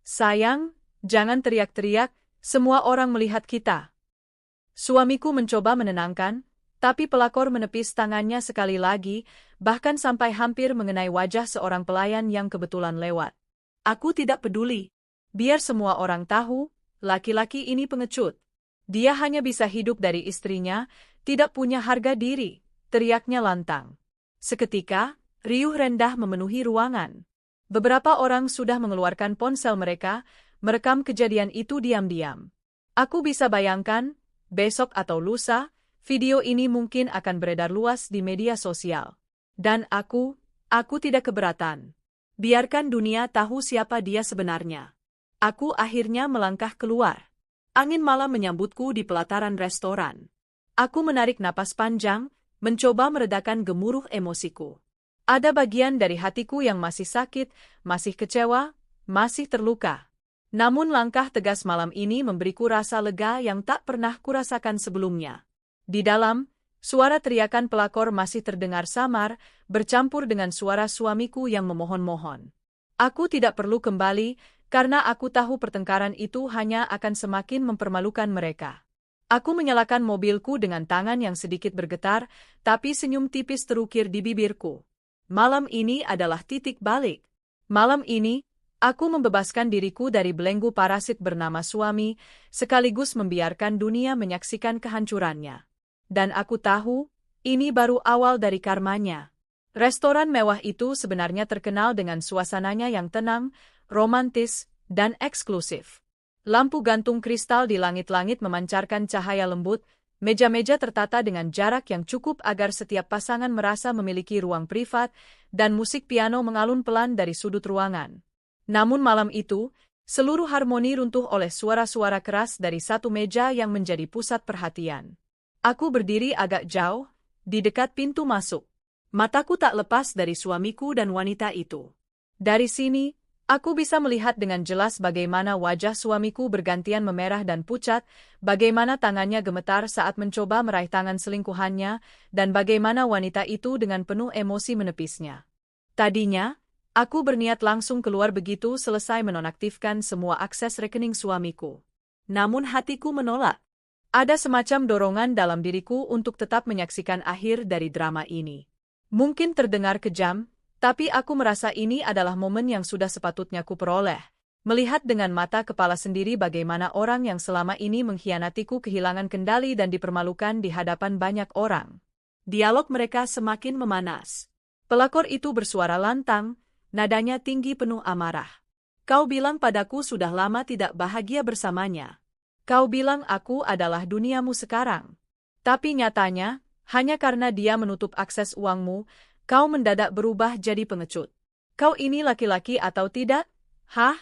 Sayang, jangan teriak-teriak, semua orang melihat kita. Suamiku mencoba menenangkan, tapi pelakor menepis tangannya sekali lagi, bahkan sampai hampir mengenai wajah seorang pelayan yang kebetulan lewat. Aku tidak peduli. Biar semua orang tahu, laki-laki ini pengecut. Dia hanya bisa hidup dari istrinya, tidak punya harga diri, teriaknya lantang. Seketika, riuh rendah memenuhi ruangan. Beberapa orang sudah mengeluarkan ponsel mereka, merekam kejadian itu diam-diam. Aku bisa bayangkan, besok atau lusa, Video ini mungkin akan beredar luas di media sosial. Dan aku tidak keberatan. Biarkan dunia tahu siapa dia sebenarnya. Aku akhirnya melangkah keluar. Angin malam menyambutku di pelataran restoran. Aku menarik napas panjang, mencoba meredakan gemuruh emosiku. Ada bagian dari hatiku yang masih sakit, masih kecewa, masih terluka. Namun langkah tegas malam ini memberiku rasa lega yang tak pernah kurasakan sebelumnya. Di dalam, suara teriakan pelakor masih terdengar samar, bercampur dengan suara suamiku yang memohon-mohon. Aku tidak perlu kembali, karena aku tahu pertengkaran itu hanya akan semakin mempermalukan mereka. Aku menyalakan mobilku dengan tangan yang sedikit bergetar, tapi senyum tipis terukir di bibirku. Malam ini adalah titik balik. Malam ini, aku membebaskan diriku dari belenggu parasit bernama suami, sekaligus membiarkan dunia menyaksikan kehancurannya. Dan aku tahu, ini baru awal dari karmanya. Restoran mewah itu sebenarnya terkenal dengan suasananya yang tenang, romantis, dan eksklusif. Lampu gantung kristal di langit-langit memancarkan cahaya lembut, meja-meja tertata dengan jarak yang cukup agar setiap pasangan merasa memiliki ruang privat, dan musik piano mengalun pelan dari sudut ruangan. Namun malam itu, seluruh harmoni runtuh oleh suara-suara keras dari satu meja yang menjadi pusat perhatian. Aku berdiri agak jauh, di dekat pintu masuk. Mataku tak lepas dari suamiku dan wanita itu. Dari sini, aku bisa melihat dengan jelas bagaimana wajah suamiku bergantian memerah dan pucat, bagaimana tangannya gemetar saat mencoba meraih tangan selingkuhannya, dan bagaimana wanita itu dengan penuh emosi menepisnya. Tadinya, aku berniat langsung keluar begitu selesai menonaktifkan semua akses rekening suamiku. Namun hatiku menolak. Ada semacam dorongan dalam diriku untuk tetap menyaksikan akhir dari drama ini. Mungkin terdengar kejam, tapi aku merasa ini adalah momen yang sudah sepatutnya kuperoleh. Melihat dengan mata kepala sendiri bagaimana orang yang selama ini mengkhianatiku kehilangan kendali dan dipermalukan di hadapan banyak orang. Dialog mereka semakin memanas. Pelakor itu bersuara lantang, nadanya tinggi penuh amarah. Kau bilang padaku sudah lama tidak bahagia bersamanya. Kau bilang aku adalah duniamu sekarang. Tapi nyatanya, hanya karena dia menutup akses uangmu, kau mendadak berubah jadi pengecut. Kau ini laki-laki atau tidak? Hah?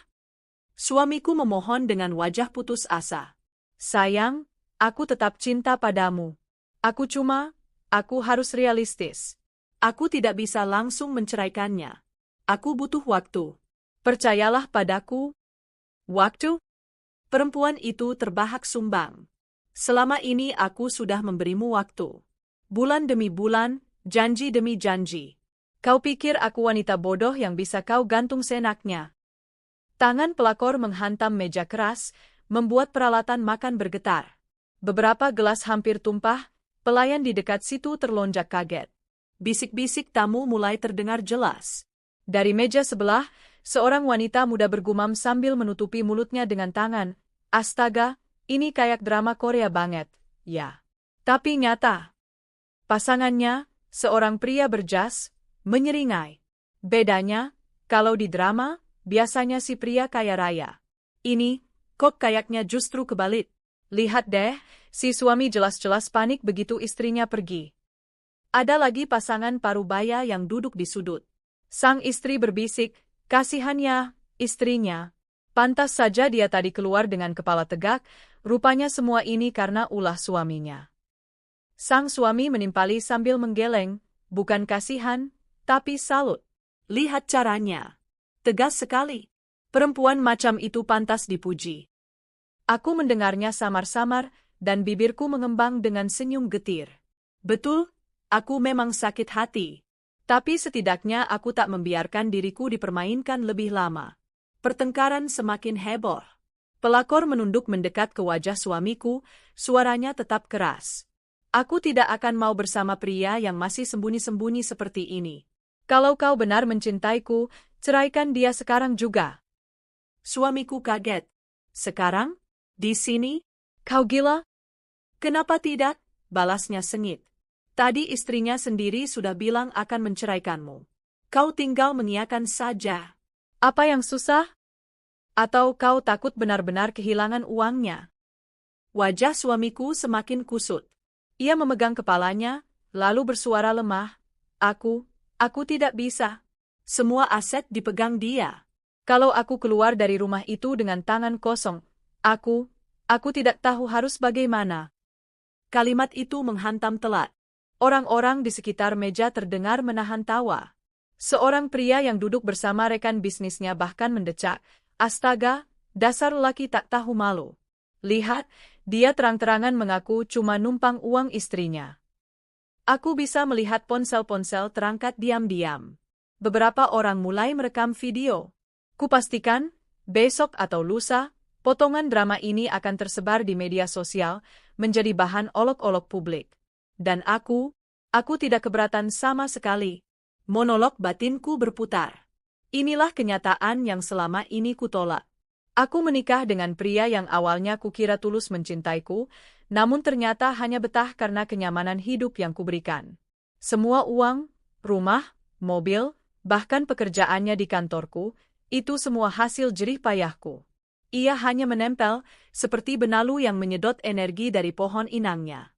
Suamiku memohon dengan wajah putus asa. Sayang, aku tetap cinta padamu. Aku harus realistis. Aku tidak bisa langsung menceraikannya. Aku butuh waktu. Percayalah padaku. Waktu? Perempuan itu terbahak sumbang. Selama ini aku sudah memberimu waktu. Bulan demi bulan, janji demi janji. Kau pikir aku wanita bodoh yang bisa kau gantung seenaknya? Tangan pelakor menghantam meja keras, membuat peralatan makan bergetar. Beberapa gelas hampir tumpah, pelayan di dekat situ terlonjak kaget. Bisik-bisik tamu mulai terdengar jelas. Dari meja sebelah, seorang wanita muda bergumam sambil menutupi mulutnya dengan tangan. Astaga, ini kayak drama Korea banget, ya. Tapi nyata. Pasangannya, seorang pria berjas, menyeringai. Bedanya, kalau di drama, biasanya si pria kaya raya. Ini, kok kayaknya justru kebalik. Lihat deh, si suami jelas-jelas panik begitu istrinya pergi. Ada lagi pasangan parubaya yang duduk di sudut. Sang istri berbisik, kasihannya, istrinya. Pantas saja dia tadi keluar dengan kepala tegak, rupanya semua ini karena ulah suaminya. Sang suami menimpali sambil menggeleng, bukan kasihan, tapi salut. Lihat caranya. Tegas sekali. Perempuan macam itu pantas dipuji. Aku mendengarnya samar-samar, dan bibirku mengembang dengan senyum getir. Betul, aku memang sakit hati. Tapi setidaknya aku tak membiarkan diriku dipermainkan lebih lama. Pertengkaran semakin heboh. Pelakor menunduk mendekat ke wajah suamiku, suaranya tetap keras. Aku tidak akan mau bersama pria yang masih sembunyi-sembunyi seperti ini. Kalau kau benar mencintaiku, ceraikan dia sekarang juga. Suamiku kaget. Sekarang? Di sini? Kau gila? Kenapa tidak? Balasnya sengit. Tadi istrinya sendiri sudah bilang akan menceraikanmu. Kau tinggal mengiyakan saja. Apa yang susah? Atau kau takut benar-benar kehilangan uangnya? Wajah suamiku semakin kusut. Ia memegang kepalanya, lalu bersuara lemah, aku tidak bisa. Semua aset dipegang dia. Kalau aku keluar dari rumah itu dengan tangan kosong, aku tidak tahu harus bagaimana. Kalimat itu menghantam telat. Orang-orang di sekitar meja terdengar menahan tawa. Seorang pria yang duduk bersama rekan bisnisnya bahkan mendecak, "Astaga, dasar lelaki tak tahu malu. Lihat, dia terang-terangan mengaku cuma numpang uang istrinya." Aku bisa melihat ponsel-ponsel terangkat diam-diam. Beberapa orang mulai merekam video. Kupastikan, besok atau lusa, potongan drama ini akan tersebar di media sosial, menjadi bahan olok-olok publik. Dan aku tidak keberatan sama sekali. Monolog batinku berputar. Inilah kenyataan yang selama ini kutolak. Aku menikah dengan pria yang awalnya kukira tulus mencintaiku, namun ternyata hanya betah karena kenyamanan hidup yang kuberikan. Semua uang, rumah, mobil, bahkan pekerjaannya di kantorku, itu semua hasil jerih payahku. Ia hanya menempel, seperti benalu yang menyedot energi dari pohon inangnya.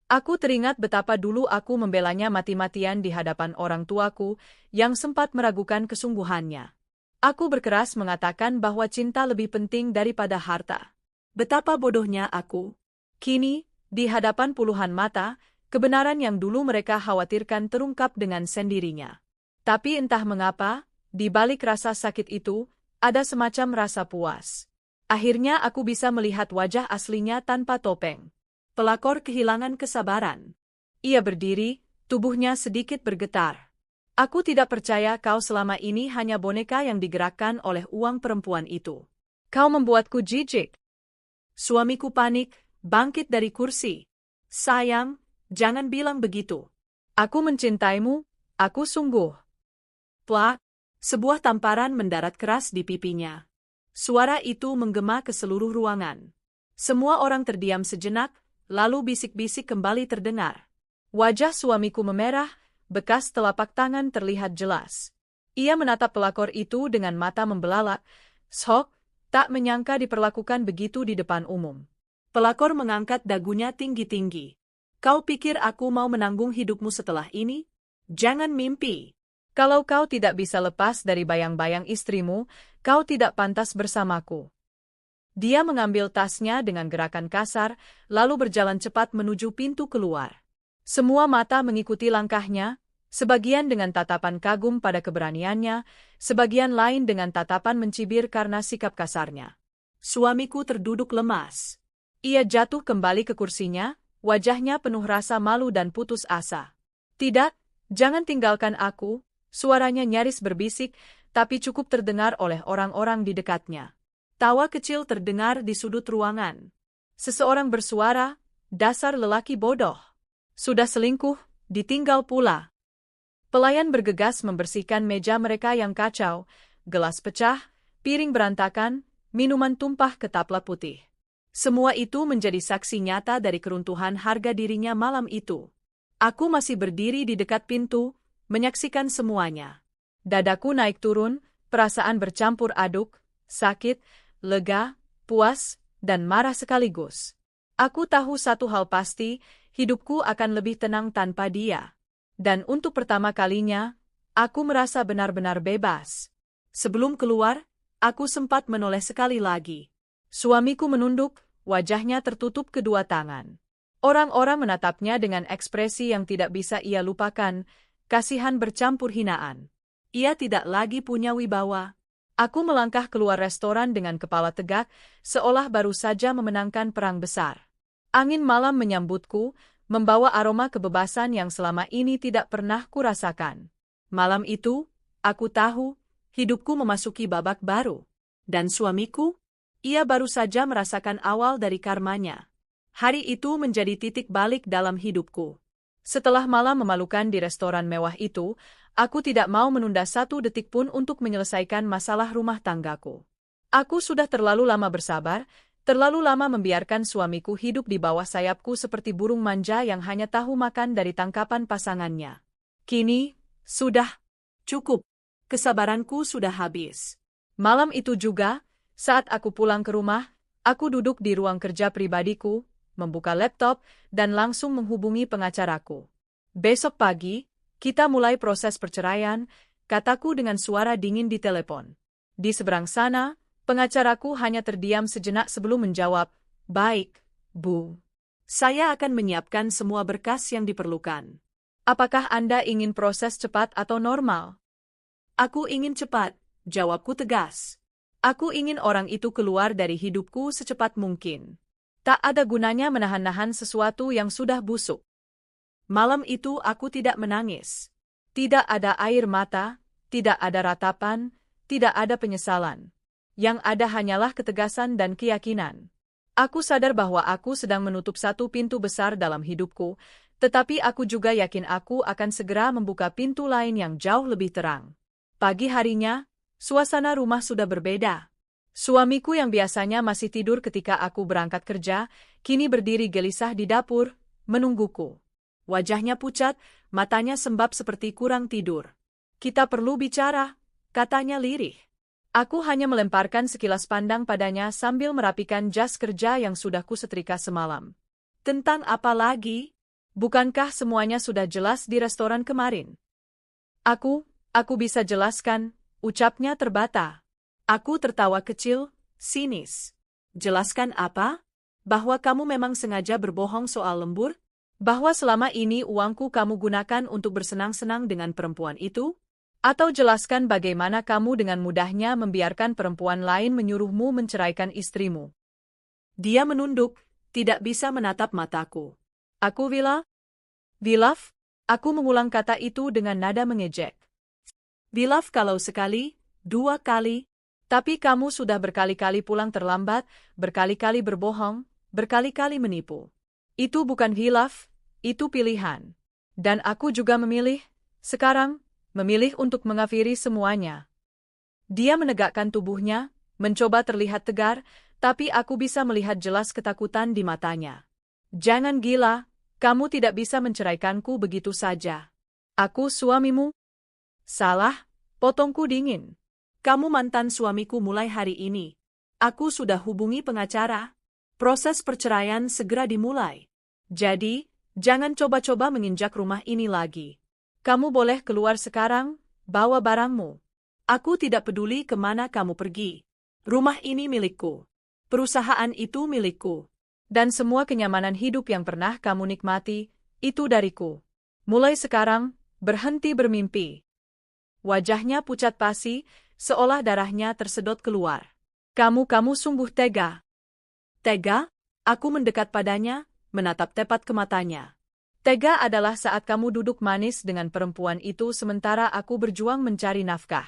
Aku teringat betapa dulu aku membelanya mati-matian di hadapan orang tuaku, yang sempat meragukan kesungguhannya. Aku berkeras mengatakan bahwa cinta lebih penting daripada harta. Betapa bodohnya aku. Kini, di hadapan puluhan mata, kebenaran yang dulu mereka khawatirkan terungkap dengan sendirinya. Tapi entah mengapa, di balik rasa sakit itu, ada semacam rasa puas. Akhirnya aku bisa melihat wajah aslinya tanpa topeng. Pelakor kehilangan kesabaran. Ia berdiri, tubuhnya sedikit bergetar. Aku tidak percaya kau selama ini hanya boneka yang digerakkan oleh uang perempuan itu. Kau membuatku jijik. Suamiku panik, bangkit dari kursi. Sayang, jangan bilang begitu. Aku mencintaimu, aku sungguh. Plak, sebuah tamparan mendarat keras di pipinya. Suara itu menggema ke seluruh ruangan. Semua orang terdiam sejenak, lalu bisik-bisik kembali terdengar. Wajah suamiku memerah, bekas telapak tangan terlihat jelas. Ia menatap pelakor itu dengan mata membelalak. Sok, tak menyangka diperlakukan begitu di depan umum. Pelakor mengangkat dagunya tinggi-tinggi. Kau pikir aku mau menanggung hidupmu setelah ini? Jangan mimpi. Kalau kau tidak bisa lepas dari bayang-bayang istrimu, kau tidak pantas bersamaku. Dia mengambil tasnya dengan gerakan kasar, lalu berjalan cepat menuju pintu keluar. Semua mata mengikuti langkahnya, sebagian dengan tatapan kagum pada keberaniannya, sebagian lain dengan tatapan mencibir karena sikap kasarnya. Suamiku terduduk lemas. Ia jatuh kembali ke kursinya, wajahnya penuh rasa malu dan putus asa. "Tidak, jangan tinggalkan aku," suaranya nyaris berbisik, tapi cukup terdengar oleh orang-orang di dekatnya. Tawa kecil terdengar di sudut ruangan. Seseorang bersuara, "Dasar lelaki bodoh. Sudah selingkuh, ditinggal pula." Pelayan bergegas membersihkan meja mereka yang kacau, gelas pecah, piring berantakan, minuman tumpah ke taplak putih. Semua itu menjadi saksi nyata dari keruntuhan harga dirinya malam itu. Aku masih berdiri di dekat pintu, menyaksikan semuanya. Dadaku naik turun, perasaan bercampur aduk, sakit, lega, puas, dan marah sekaligus. Aku tahu satu hal pasti, hidupku akan lebih tenang tanpa dia. Dan untuk pertama kalinya, aku merasa benar-benar bebas. Sebelum keluar, aku sempat menoleh sekali lagi. Suamiku menunduk, wajahnya tertutup kedua tangan. Orang-orang menatapnya dengan ekspresi yang tidak bisa ia lupakan, kasihan bercampur hinaan. Ia tidak lagi punya wibawa. Aku melangkah keluar restoran dengan kepala tegak, seolah baru saja memenangkan perang besar. Angin malam menyambutku, membawa aroma kebebasan yang selama ini tidak pernah kurasakan. Malam itu, aku tahu, hidupku memasuki babak baru. Dan suamiku? Ia baru saja merasakan awal dari karmanya. Hari itu menjadi titik balik dalam hidupku. Setelah malam memalukan di restoran mewah itu, aku tidak mau menunda satu detik pun untuk menyelesaikan masalah rumah tanggaku. Aku sudah terlalu lama bersabar, terlalu lama membiarkan suamiku hidup di bawah sayapku seperti burung manja yang hanya tahu makan dari tangkapan pasangannya. Kini, sudah cukup. Kesabaranku sudah habis. Malam itu juga, saat aku pulang ke rumah, aku duduk di ruang kerja pribadiku, membuka laptop, dan langsung menghubungi pengacaraku. Besok pagi, kita mulai proses perceraian, kataku dengan suara dingin di telepon. Di seberang sana, pengacaraku hanya terdiam sejenak sebelum menjawab, "Baik, Bu. Saya akan menyiapkan semua berkas yang diperlukan. Apakah Anda ingin proses cepat atau normal?" "Aku ingin cepat," jawabku tegas. "Aku ingin orang itu keluar dari hidupku secepat mungkin. Tak ada gunanya menahan-nahan sesuatu yang sudah busuk." Malam itu aku tidak menangis. Tidak ada air mata, tidak ada ratapan, tidak ada penyesalan. Yang ada hanyalah ketegasan dan keyakinan. Aku sadar bahwa aku sedang menutup satu pintu besar dalam hidupku, tetapi aku juga yakin aku akan segera membuka pintu lain yang jauh lebih terang. Pagi harinya, suasana rumah sudah berbeda. Suamiku yang biasanya masih tidur ketika aku berangkat kerja, kini berdiri gelisah di dapur, menungguku. Wajahnya pucat, matanya sembab seperti kurang tidur. "Kita perlu bicara," katanya lirih. Aku hanya melemparkan sekilas pandang padanya sambil merapikan jas kerja yang sudah kusetrika semalam. "Tentang apa lagi? Bukankah semuanya sudah jelas di restoran kemarin?" Aku bisa jelaskan," ucapnya terbata. Aku tertawa kecil, sinis. "Jelaskan apa? Bahwa kamu memang sengaja berbohong soal lembur? Bahwa selama ini uangku kamu gunakan untuk bersenang-senang dengan perempuan itu? Atau jelaskan bagaimana kamu dengan mudahnya membiarkan perempuan lain menyuruhmu menceraikan istrimu?" Dia menunduk, tidak bisa menatap mataku. "Aku Wilaf?" Aku mengulang kata itu dengan nada mengejek. "Wilaf kalau sekali, 2 kali. Tapi kamu sudah berkali-kali pulang terlambat, berkali-kali berbohong, berkali-kali menipu. Itu bukan hilaf, itu pilihan. Dan aku juga memilih, sekarang, memilih untuk mengakhiri semuanya." Dia menegakkan tubuhnya, mencoba terlihat tegar, tapi aku bisa melihat jelas ketakutan di matanya. "Jangan gila, kamu tidak bisa menceraikanku begitu saja. Aku suamimu." "Salah," potongku dingin. "Kamu mantan suamiku mulai hari ini. Aku sudah hubungi pengacara. Proses perceraian segera dimulai. Jadi, jangan coba-coba menginjak rumah ini lagi. Kamu boleh keluar sekarang, bawa barangmu. Aku tidak peduli kemana kamu pergi. Rumah ini milikku. Perusahaan itu milikku. Dan semua kenyamanan hidup yang pernah kamu nikmati, itu dariku. Mulai sekarang, berhenti bermimpi." Wajahnya pucat pasi, seolah darahnya tersedot keluar. Kamu sungguh tega." "Tega?" Aku mendekat padanya, menatap tepat ke matanya. "Tega adalah saat kamu duduk manis dengan perempuan itu sementara aku berjuang mencari nafkah.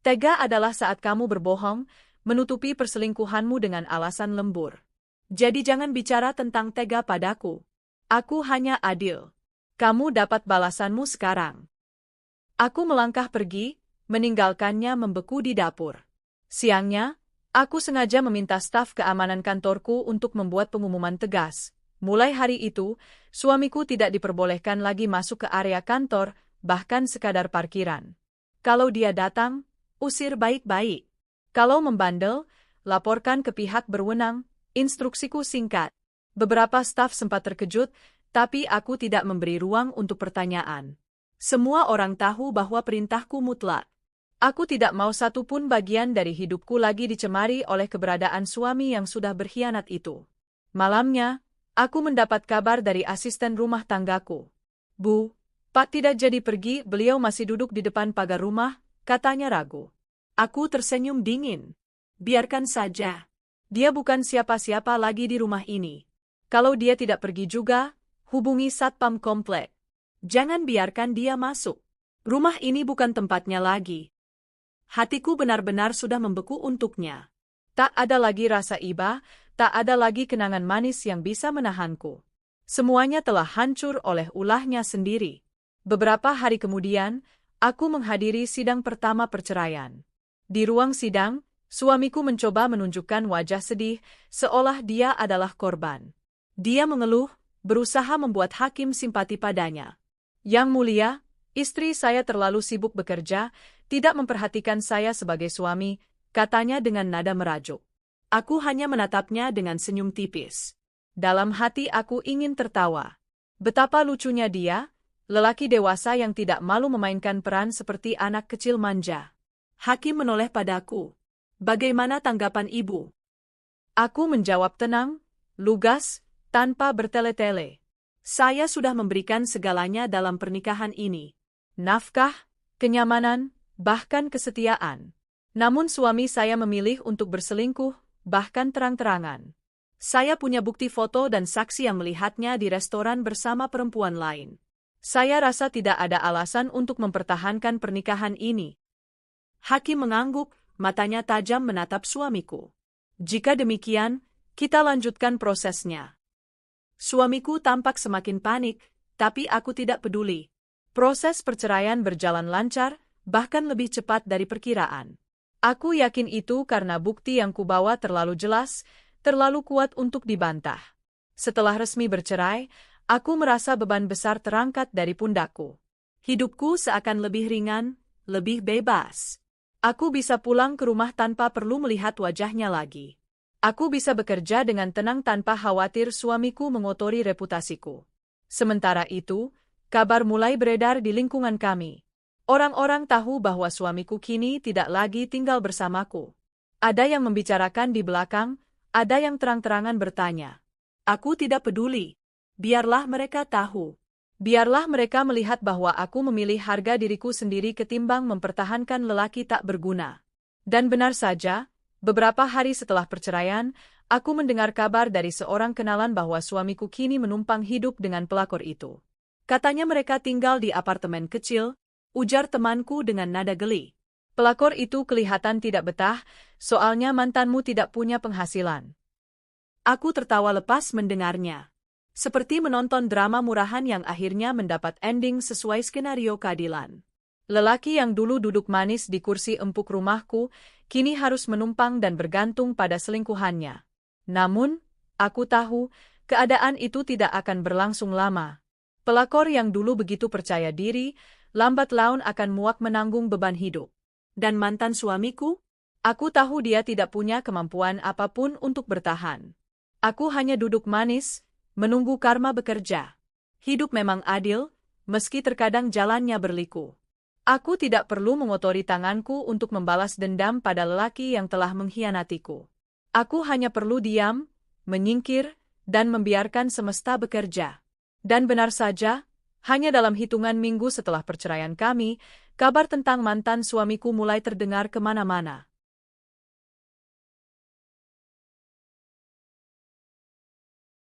Tega adalah saat kamu berbohong, menutupi perselingkuhanmu dengan alasan lembur. Jadi jangan bicara tentang tega padaku. Aku hanya adil. Kamu dapat balasanmu sekarang." Aku melangkah pergi, meninggalkannya membeku di dapur. Siangnya, aku sengaja meminta staf keamanan kantorku untuk membuat pengumuman tegas. Mulai hari itu, suamiku tidak diperbolehkan lagi masuk ke area kantor, bahkan sekadar parkiran. Kalau dia datang, usir baik-baik. Kalau membandel, laporkan ke pihak berwenang, instruksiku singkat. Beberapa staf sempat terkejut, tapi aku tidak memberi ruang untuk pertanyaan. Semua orang tahu bahwa perintahku mutlak. Aku tidak mau satupun bagian dari hidupku lagi dicemari oleh keberadaan suami yang sudah berkhianat itu. Malamnya, aku mendapat kabar dari asisten rumah tanggaku. "Bu, Pak tidak jadi pergi, beliau masih duduk di depan pagar rumah," katanya ragu. Aku tersenyum dingin. Biarkan saja. Dia bukan siapa-siapa lagi di rumah ini. Kalau dia tidak pergi juga, hubungi satpam komplek. Jangan biarkan dia masuk. Rumah ini bukan tempatnya lagi. Hatiku benar-benar sudah membeku untuknya. Tak ada lagi rasa iba, tak ada lagi kenangan manis yang bisa menahanku. Semuanya telah hancur oleh ulahnya sendiri. Beberapa hari kemudian, aku menghadiri sidang pertama perceraian. Di ruang sidang, suamiku mencoba menunjukkan wajah sedih, seolah dia adalah korban. Dia mengeluh, berusaha membuat hakim simpati padanya. "Yang mulia, istri saya terlalu sibuk bekerja, tidak memperhatikan saya sebagai suami," katanya dengan nada merajuk. Aku hanya menatapnya dengan senyum tipis. Dalam hati aku ingin tertawa. Betapa lucunya dia, lelaki dewasa yang tidak malu memainkan peran seperti anak kecil manja. Hakim menoleh padaku. Bagaimana tanggapan ibu? Aku menjawab tenang, lugas, tanpa bertele-tele. Saya sudah memberikan segalanya dalam pernikahan ini. Nafkah, kenyamanan, bahkan kesetiaan. Namun suami saya memilih untuk berselingkuh, bahkan terang-terangan. Saya punya bukti foto dan saksi yang melihatnya di restoran bersama perempuan lain. Saya rasa tidak ada alasan untuk mempertahankan pernikahan ini. Hakim mengangguk, matanya tajam menatap suamiku. Jika demikian, kita lanjutkan prosesnya. Suamiku tampak semakin panik, tapi aku tidak peduli. Proses perceraian berjalan lancar, bahkan lebih cepat dari perkiraan. Aku yakin itu karena bukti yang kubawa terlalu jelas, terlalu kuat untuk dibantah. Setelah resmi bercerai, aku merasa beban besar terangkat dari pundakku. Hidupku seakan lebih ringan, lebih bebas. Aku bisa pulang ke rumah tanpa perlu melihat wajahnya lagi. Aku bisa bekerja dengan tenang tanpa khawatir suamiku mengotori reputasiku. Sementara itu, kabar mulai beredar di lingkungan kami. Orang-orang tahu bahwa suamiku kini tidak lagi tinggal bersamaku. Ada yang membicarakan di belakang, ada yang terang-terangan bertanya. Aku tidak peduli. Biarlah mereka tahu. Biarlah mereka melihat bahwa aku memilih harga diriku sendiri ketimbang mempertahankan lelaki tak berguna. Dan benar saja, beberapa hari setelah perceraian, aku mendengar kabar dari seorang kenalan bahwa suamiku kini menumpang hidup dengan pelakor itu. Katanya mereka tinggal di apartemen kecil, ujar temanku dengan nada geli. Pelakor itu kelihatan tidak betah, soalnya mantanmu tidak punya penghasilan. Aku tertawa lepas mendengarnya. Seperti menonton drama murahan yang akhirnya mendapat ending sesuai skenario keadilan. Lelaki yang dulu duduk manis di kursi empuk rumahku, kini harus menumpang dan bergantung pada selingkuhannya. Namun, aku tahu, keadaan itu tidak akan berlangsung lama. Pelakor yang dulu begitu percaya diri, lambat laun akan muak menanggung beban hidup. Dan mantan suamiku? Aku tahu dia tidak punya kemampuan apapun untuk bertahan. Aku hanya duduk manis, menunggu karma bekerja. Hidup memang adil, meski terkadang jalannya berliku. Aku tidak perlu mengotori tanganku untuk membalas dendam pada lelaki yang telah mengkhianatiku. Aku hanya perlu diam, menyingkir, dan membiarkan semesta bekerja. Dan benar saja, hanya dalam hitungan minggu setelah perceraian kami, kabar tentang mantan suamiku mulai terdengar kemana-mana.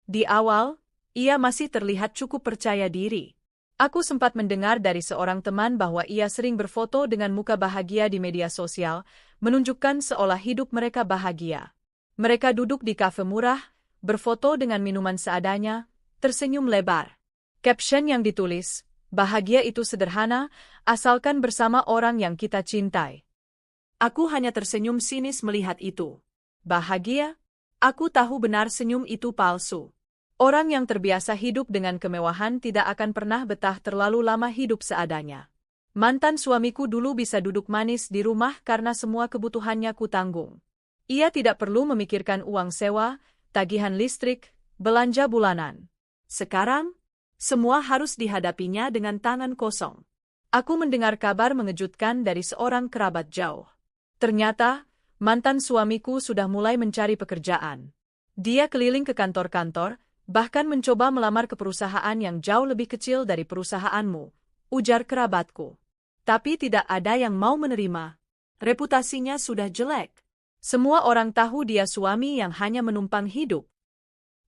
Di awal, ia masih terlihat cukup percaya diri. Aku sempat mendengar dari seorang teman bahwa ia sering berfoto dengan muka bahagia di media sosial, menunjukkan seolah hidup mereka bahagia. Mereka duduk di kafe murah, berfoto dengan minuman seadanya, tersenyum lebar. Caption yang ditulis, "Bahagia itu sederhana, asalkan bersama orang yang kita cintai." Aku hanya tersenyum sinis melihat itu. Bahagia? Aku tahu benar senyum itu palsu. Orang yang terbiasa hidup dengan kemewahan tidak akan pernah betah terlalu lama hidup seadanya. Mantan suamiku dulu bisa duduk manis di rumah karena semua kebutuhannya kutanggung. Ia tidak perlu memikirkan uang sewa, tagihan listrik, belanja bulanan. Sekarang, semua harus dihadapinya dengan tangan kosong. Aku mendengar kabar mengejutkan dari seorang kerabat jauh. Ternyata, mantan suamiku sudah mulai mencari pekerjaan. Dia keliling ke kantor-kantor, bahkan mencoba melamar ke perusahaan yang jauh lebih kecil dari perusahaanmu, ujar kerabatku. Tapi tidak ada yang mau menerima. Reputasinya sudah jelek. Semua orang tahu dia suami yang hanya menumpang hidup.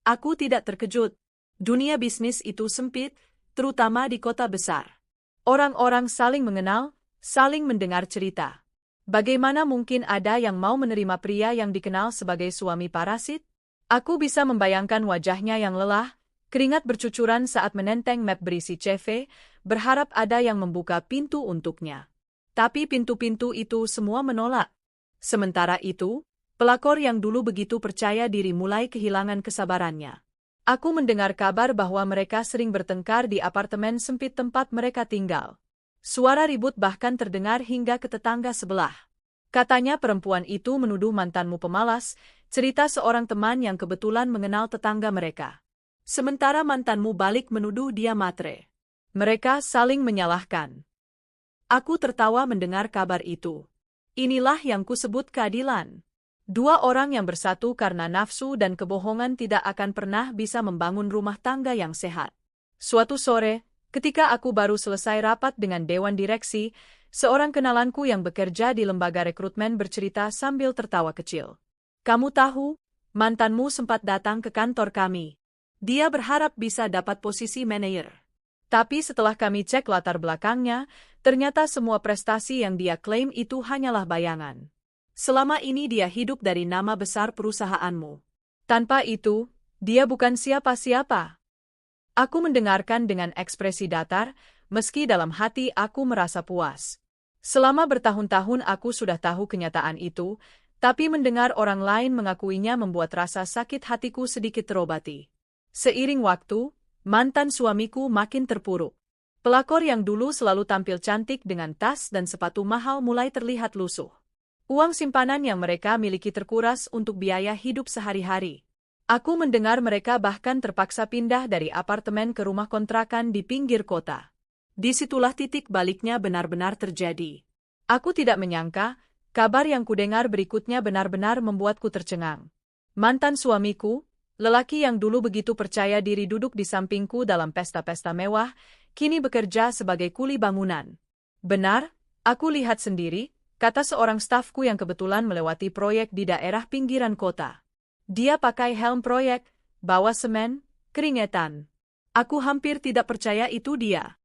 Aku tidak terkejut. Dunia bisnis itu sempit, terutama di kota besar. Orang-orang saling mengenal, saling mendengar cerita. Bagaimana mungkin ada yang mau menerima pria yang dikenal sebagai suami parasit? Aku bisa membayangkan wajahnya yang lelah, keringat bercucuran saat menenteng map berisi CV, berharap ada yang membuka pintu untuknya. Tapi pintu-pintu itu semua menolak. Sementara itu, pelakor yang dulu begitu percaya diri mulai kehilangan kesabarannya. Aku mendengar kabar bahwa mereka sering bertengkar di apartemen sempit tempat mereka tinggal. Suara ribut bahkan terdengar hingga ke tetangga sebelah. Katanya perempuan itu menuduh mantanmu pemalas, cerita seorang teman yang kebetulan mengenal tetangga mereka. Sementara mantanmu balik menuduh dia matre. Mereka saling menyalahkan. Aku tertawa mendengar kabar itu. Inilah yang kusebut keadilan. Dua orang yang bersatu karena nafsu dan kebohongan tidak akan pernah bisa membangun rumah tangga yang sehat. Suatu sore, ketika aku baru selesai rapat dengan dewan direksi, seorang kenalanku yang bekerja di lembaga rekrutmen bercerita sambil tertawa kecil. Kamu tahu, mantanmu sempat datang ke kantor kami. Dia berharap bisa dapat posisi manajer. Tapi setelah kami cek latar belakangnya, ternyata semua prestasi yang dia klaim itu hanyalah bayangan. Selama ini dia hidup dari nama besar perusahaanmu. Tanpa itu, dia bukan siapa-siapa. Aku mendengarkan dengan ekspresi datar, meski dalam hati aku merasa puas. Selama bertahun-tahun aku sudah tahu kenyataan itu, tapi mendengar orang lain mengakuinya membuat rasa sakit hatiku sedikit terobati. Seiring waktu, mantan suamiku makin terpuruk. Pelakor yang dulu selalu tampil cantik dengan tas dan sepatu mahal mulai terlihat lusuh. Uang simpanan yang mereka miliki terkuras untuk biaya hidup sehari-hari. Aku mendengar mereka bahkan terpaksa pindah dari apartemen ke rumah kontrakan di pinggir kota. Disitulah titik baliknya benar-benar terjadi. Aku tidak menyangka, kabar yang kudengar berikutnya benar-benar membuatku tercengang. Mantan suamiku, lelaki yang dulu begitu percaya diri duduk di sampingku dalam pesta-pesta mewah, kini bekerja sebagai kuli bangunan. Benar, aku lihat sendiri, kata seorang stafku yang kebetulan melewati proyek di daerah pinggiran kota. Dia pakai helm proyek, bawa semen, keringetan. Aku hampir tidak percaya itu dia.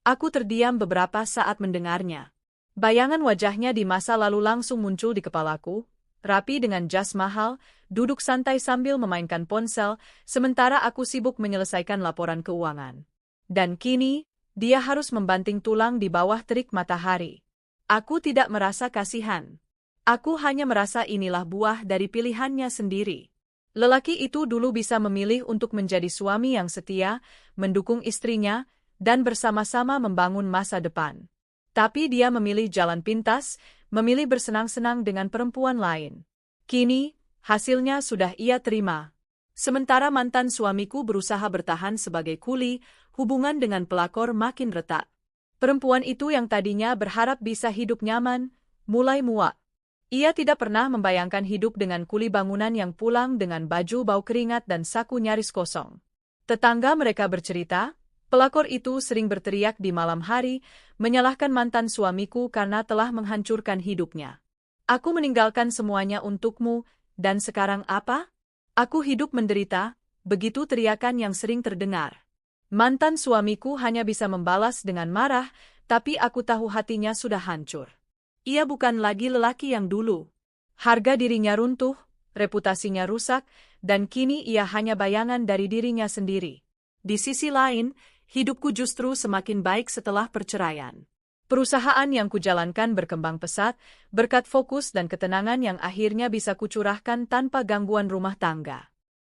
Aku terdiam beberapa saat mendengarnya. Bayangan wajahnya di masa lalu langsung muncul di kepalaku, rapi dengan jas mahal, duduk santai sambil memainkan ponsel, sementara aku sibuk menyelesaikan laporan keuangan. Dan kini, dia harus membanting tulang di bawah terik matahari. Aku tidak merasa kasihan. Aku hanya merasa inilah buah dari pilihannya sendiri. Lelaki itu dulu bisa memilih untuk menjadi suami yang setia, mendukung istrinya, dan bersama-sama membangun masa depan. Tapi dia memilih jalan pintas, memilih bersenang-senang dengan perempuan lain. Kini, hasilnya sudah ia terima. Sementara mantan suamiku berusaha bertahan sebagai kuli, hubungan dengan pelakor makin retak. Perempuan itu yang tadinya berharap bisa hidup nyaman, mulai muak. Ia tidak pernah membayangkan hidup dengan kuli bangunan yang pulang dengan baju bau keringat dan saku nyaris kosong. Tetangga mereka bercerita, pelakor itu sering berteriak di malam hari, menyalahkan mantan suamiku karena telah menghancurkan hidupnya. Aku meninggalkan semuanya untukmu, dan sekarang apa? Aku hidup menderita, begitu teriakan yang sering terdengar. Mantan suamiku hanya bisa membalas dengan marah, tapi aku tahu hatinya sudah hancur. Ia bukan lagi lelaki yang dulu. Harga dirinya runtuh, reputasinya rusak, dan kini ia hanya bayangan dari dirinya sendiri. Di sisi lain, hidupku justru semakin baik setelah perceraian. Perusahaan yang kujalankan berkembang pesat, berkat fokus dan ketenangan yang akhirnya bisa kucurahkan tanpa gangguan rumah tangga.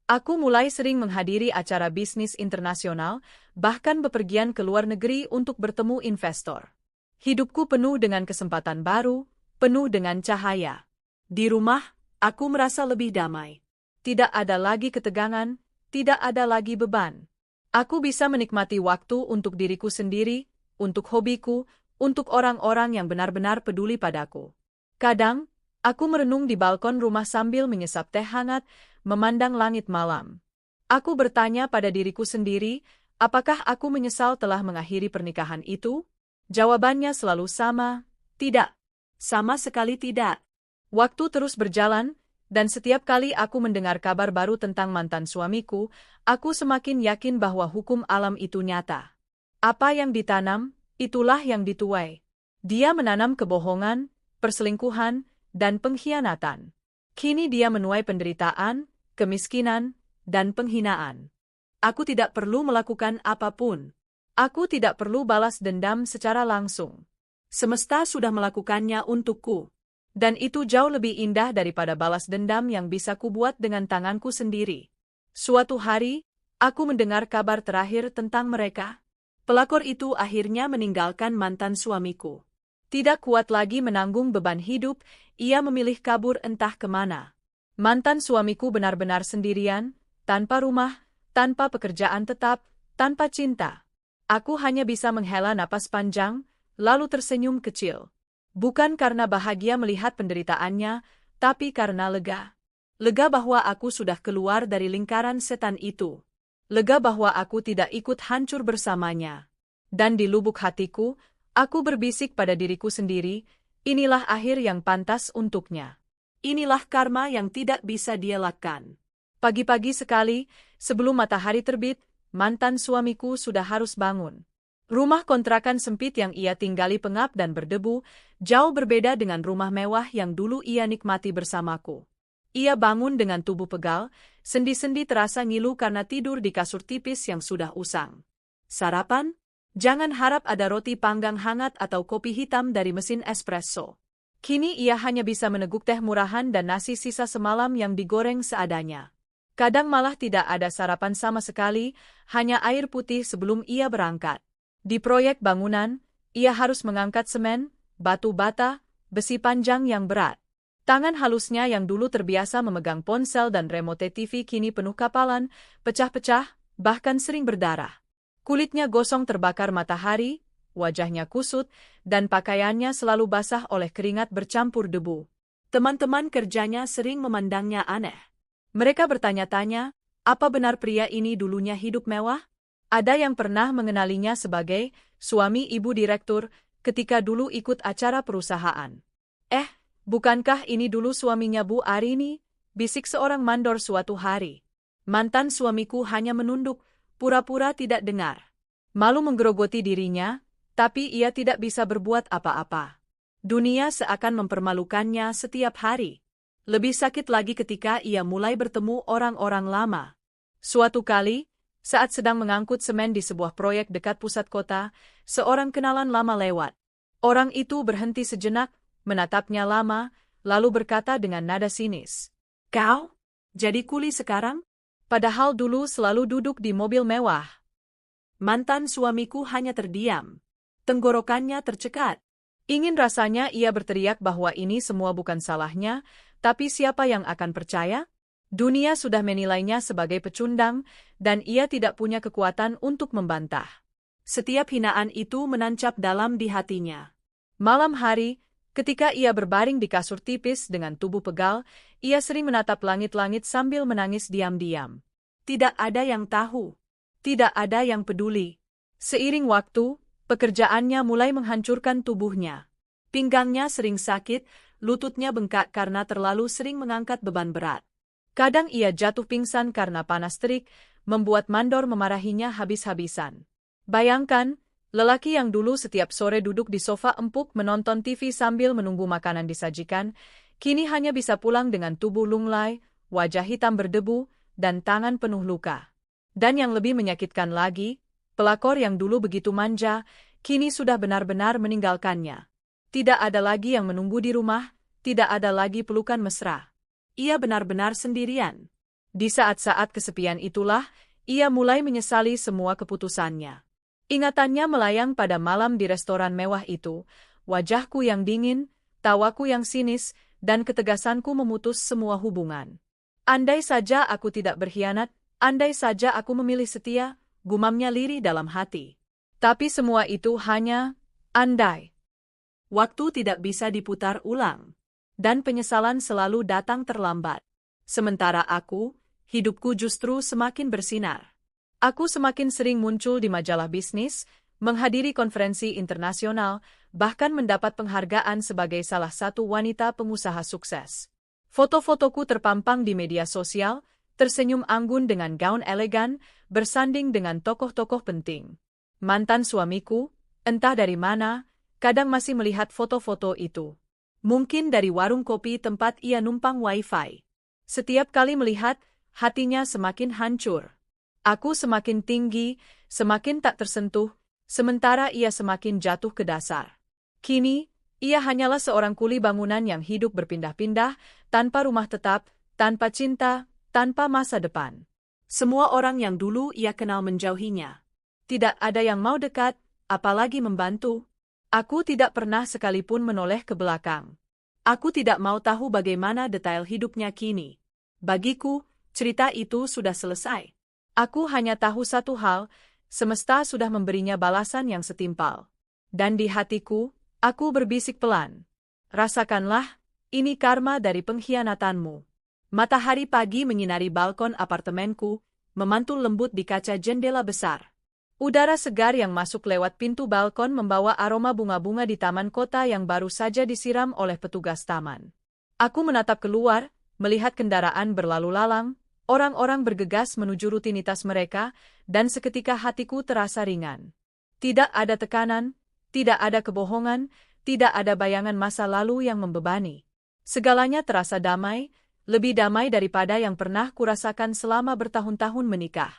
Aku mulai sering menghadiri acara bisnis internasional, bahkan bepergian ke luar negeri untuk bertemu investor. Hidupku penuh dengan kesempatan baru, penuh dengan cahaya. Di rumah, aku merasa lebih damai. Tidak ada lagi ketegangan, tidak ada lagi beban. Aku bisa menikmati waktu untuk diriku sendiri, untuk hobiku, untuk orang-orang yang benar-benar peduli padaku. Kadang, aku merenung di balkon rumah sambil menyesap teh hangat, memandang langit malam. Aku bertanya pada diriku sendiri, apakah aku menyesal telah mengakhiri pernikahan itu? Jawabannya selalu sama, tidak. Sama sekali tidak. Waktu terus berjalan, dan setiap kali aku mendengar kabar baru tentang mantan suamiku, aku semakin yakin bahwa hukum alam itu nyata. Apa yang ditanam, itulah yang dituai. Dia menanam kebohongan, perselingkuhan, dan pengkhianatan. Kini dia menuai penderitaan, kemiskinan, dan penghinaan. Aku tidak perlu melakukan apapun. Aku tidak perlu balas dendam secara langsung. Semesta sudah melakukannya untukku. Dan itu jauh lebih indah daripada balas dendam yang bisa kubuat dengan tanganku sendiri. Suatu hari, aku mendengar kabar terakhir tentang mereka. Pelakor itu akhirnya meninggalkan mantan suamiku. Tidak kuat lagi menanggung beban hidup, ia memilih kabur entah kemana. Mantan suamiku benar-benar sendirian, tanpa rumah, tanpa pekerjaan tetap, tanpa cinta. Aku hanya bisa menghela napas panjang, lalu tersenyum kecil. Bukan karena bahagia melihat penderitaannya, tapi karena lega. Lega bahwa aku sudah keluar dari lingkaran setan itu. Lega bahwa aku tidak ikut hancur bersamanya. Dan di lubuk hatiku, aku berbisik pada diriku sendiri, inilah akhir yang pantas untuknya. Inilah karma yang tidak bisa dielakkan. Pagi-pagi sekali, sebelum matahari terbit, mantan suamiku sudah harus bangun. Rumah kontrakan sempit yang ia tinggali pengap dan berdebu, jauh berbeda dengan rumah mewah yang dulu ia nikmati bersamaku. Ia bangun dengan tubuh pegal, sendi-sendi terasa ngilu karena tidur di kasur tipis yang sudah usang. Sarapan? Jangan harap ada roti panggang hangat atau kopi hitam dari mesin espresso. Kini ia hanya bisa meneguk teh murahan dan nasi sisa semalam yang digoreng seadanya. Kadang malah tidak ada sarapan sama sekali, hanya air putih sebelum ia berangkat. Di proyek bangunan, ia harus mengangkat semen, batu bata, besi panjang yang berat. Tangan halusnya yang dulu terbiasa memegang ponsel dan remote TV kini penuh kapalan, pecah-pecah, bahkan sering berdarah. Kulitnya gosong terbakar matahari, wajahnya kusut, dan pakaiannya selalu basah oleh keringat bercampur debu. Teman-teman kerjanya sering memandangnya aneh. Mereka bertanya-tanya, apa benar pria ini dulunya hidup mewah? Ada yang pernah mengenalinya sebagai suami ibu direktur ketika dulu ikut acara perusahaan. Bukankah ini dulu suaminya Bu Arini? Bisik seorang mandor suatu hari. Mantan suamiku hanya menunduk, pura-pura tidak dengar. Malu menggerogoti dirinya, tapi ia tidak bisa berbuat apa-apa. Dunia seakan mempermalukannya setiap hari. Lebih sakit lagi ketika ia mulai bertemu orang-orang lama. Suatu kali, saat sedang mengangkut semen di sebuah proyek dekat pusat kota, seorang kenalan lama lewat. Orang itu berhenti sejenak, menatapnya lama, lalu berkata dengan nada sinis. "Kau? Jadi kuli sekarang? Padahal dulu selalu duduk di mobil mewah." Mantan suamiku hanya terdiam. Tenggorokannya tercekat. Ingin rasanya ia berteriak bahwa ini semua bukan salahnya, tapi siapa yang akan percaya? Dunia sudah menilainya sebagai pecundang, dan ia tidak punya kekuatan untuk membantah. Setiap hinaan itu menancap dalam di hatinya. Malam hari, ketika ia berbaring di kasur tipis dengan tubuh pegal, ia sering menatap langit-langit sambil menangis diam-diam. Tidak ada yang tahu. Tidak ada yang peduli. Seiring waktu, pekerjaannya mulai menghancurkan tubuhnya. Pinggangnya sering sakit, lututnya bengkak karena terlalu sering mengangkat beban berat. Kadang ia jatuh pingsan karena panas terik, membuat mandor memarahinya habis-habisan. Bayangkan, lelaki yang dulu setiap sore duduk di sofa empuk menonton TV sambil menunggu makanan disajikan, kini hanya bisa pulang dengan tubuh lunglai, wajah hitam berdebu, dan tangan penuh luka. Dan yang lebih menyakitkan lagi, pelakor yang dulu begitu manja, kini sudah benar-benar meninggalkannya. Tidak ada lagi yang menunggu di rumah, tidak ada lagi pelukan mesra. Ia benar-benar sendirian. Di saat-saat kesepian itulah, ia mulai menyesali semua keputusannya. Ingatannya melayang pada malam di restoran mewah itu, wajahku yang dingin, tawaku yang sinis, dan ketegasanku memutus semua hubungan. Andai saja aku tidak berkhianat, andai saja aku memilih setia, gumamnya lirih dalam hati. Tapi semua itu hanya andai. Waktu tidak bisa diputar ulang. Dan penyesalan selalu datang terlambat. Sementara aku, hidupku justru semakin bersinar. Aku semakin sering muncul di majalah bisnis, menghadiri konferensi internasional, bahkan mendapat penghargaan sebagai salah satu wanita pengusaha sukses. Foto-fotoku terpampang di media sosial, tersenyum anggun dengan gaun elegan, bersanding dengan tokoh-tokoh penting. Mantan suamiku, entah dari mana, kadang masih melihat foto-foto itu. Mungkin dari warung kopi tempat ia numpang wifi. Setiap kali melihat, hatinya semakin hancur. Aku semakin tinggi, semakin tak tersentuh, sementara ia semakin jatuh ke dasar. Kini, ia hanyalah seorang kuli bangunan yang hidup berpindah-pindah, tanpa rumah tetap, tanpa cinta, tanpa masa depan. Semua orang yang dulu ia kenal menjauhinya. Tidak ada yang mau dekat, apalagi membantu. Aku tidak pernah sekalipun menoleh ke belakang. Aku tidak mau tahu bagaimana detail hidupnya kini. Bagiku, cerita itu sudah selesai. Aku hanya tahu satu hal, semesta sudah memberinya balasan yang setimpal. Dan di hatiku, aku berbisik pelan. Rasakanlah, ini karma dari pengkhianatanmu. Matahari pagi menyinari balkon apartemenku, memantul lembut di kaca jendela besar. Udara segar yang masuk lewat pintu balkon membawa aroma bunga-bunga di taman kota yang baru saja disiram oleh petugas taman. Aku menatap keluar, melihat kendaraan berlalu lalang, orang-orang bergegas menuju rutinitas mereka, dan seketika hatiku terasa ringan. Tidak ada tekanan, tidak ada kebohongan, tidak ada bayangan masa lalu yang membebani. Segalanya terasa damai, lebih damai daripada yang pernah kurasakan selama bertahun-tahun menikah.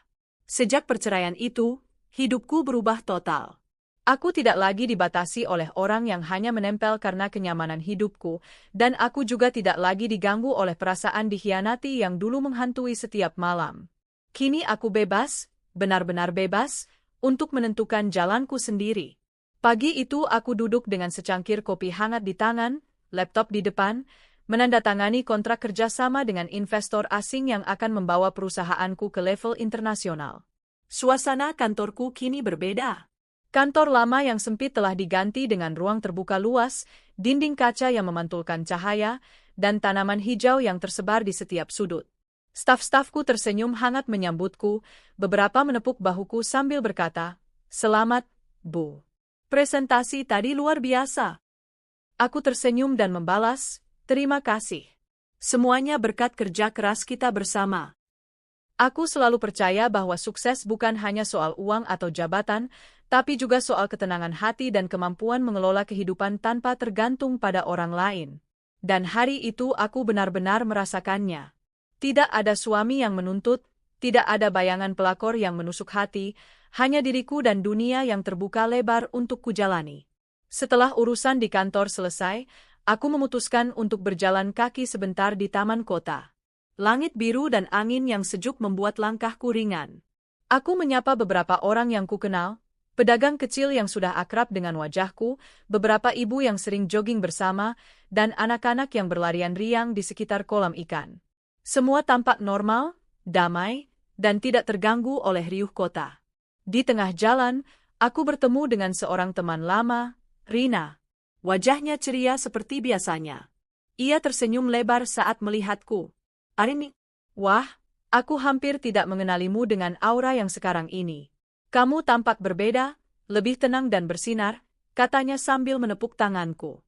Sejak perceraian itu, hidupku berubah total. Aku tidak lagi dibatasi oleh orang yang hanya menempel karena kenyamanan hidupku, dan aku juga tidak lagi diganggu oleh perasaan dikhianati yang dulu menghantui setiap malam. Kini aku bebas, benar-benar bebas, untuk menentukan jalanku sendiri. Pagi itu aku duduk dengan secangkir kopi hangat di tangan, laptop di depan, menandatangani kontrak kerjasama dengan investor asing yang akan membawa perusahaanku ke level internasional. Suasana kantorku kini berbeda. Kantor lama yang sempit telah diganti dengan ruang terbuka luas, dinding kaca yang memantulkan cahaya, dan tanaman hijau yang tersebar di setiap sudut. Staf-stafku tersenyum hangat menyambutku, beberapa menepuk bahuku sambil berkata, "Selamat, Bu. Presentasi tadi luar biasa." Aku tersenyum dan membalas, "Terima kasih. Semuanya berkat kerja keras kita bersama." Aku selalu percaya bahwa sukses bukan hanya soal uang atau jabatan, tapi juga soal ketenangan hati dan kemampuan mengelola kehidupan tanpa tergantung pada orang lain. Dan hari itu aku benar-benar merasakannya. Tidak ada suami yang menuntut, tidak ada bayangan pelakor yang menusuk hati, hanya diriku dan dunia yang terbuka lebar untuk kujalani. Setelah urusan di kantor selesai, aku memutuskan untuk berjalan kaki sebentar di taman kota. Langit biru dan angin yang sejuk membuat langkahku ringan. Aku menyapa beberapa orang yang kukenal, pedagang kecil yang sudah akrab dengan wajahku, beberapa ibu yang sering jogging bersama, dan anak-anak yang berlarian riang di sekitar kolam ikan. Semua tampak normal, damai, dan tidak terganggu oleh riuh kota. Di tengah jalan, aku bertemu dengan seorang teman lama, Rina. Wajahnya ceria seperti biasanya. Ia tersenyum lebar saat melihatku. "Arini, wah, aku hampir tidak mengenalimu dengan aura yang sekarang ini. Kamu tampak berbeda, lebih tenang dan bersinar," katanya sambil menepuk tanganku.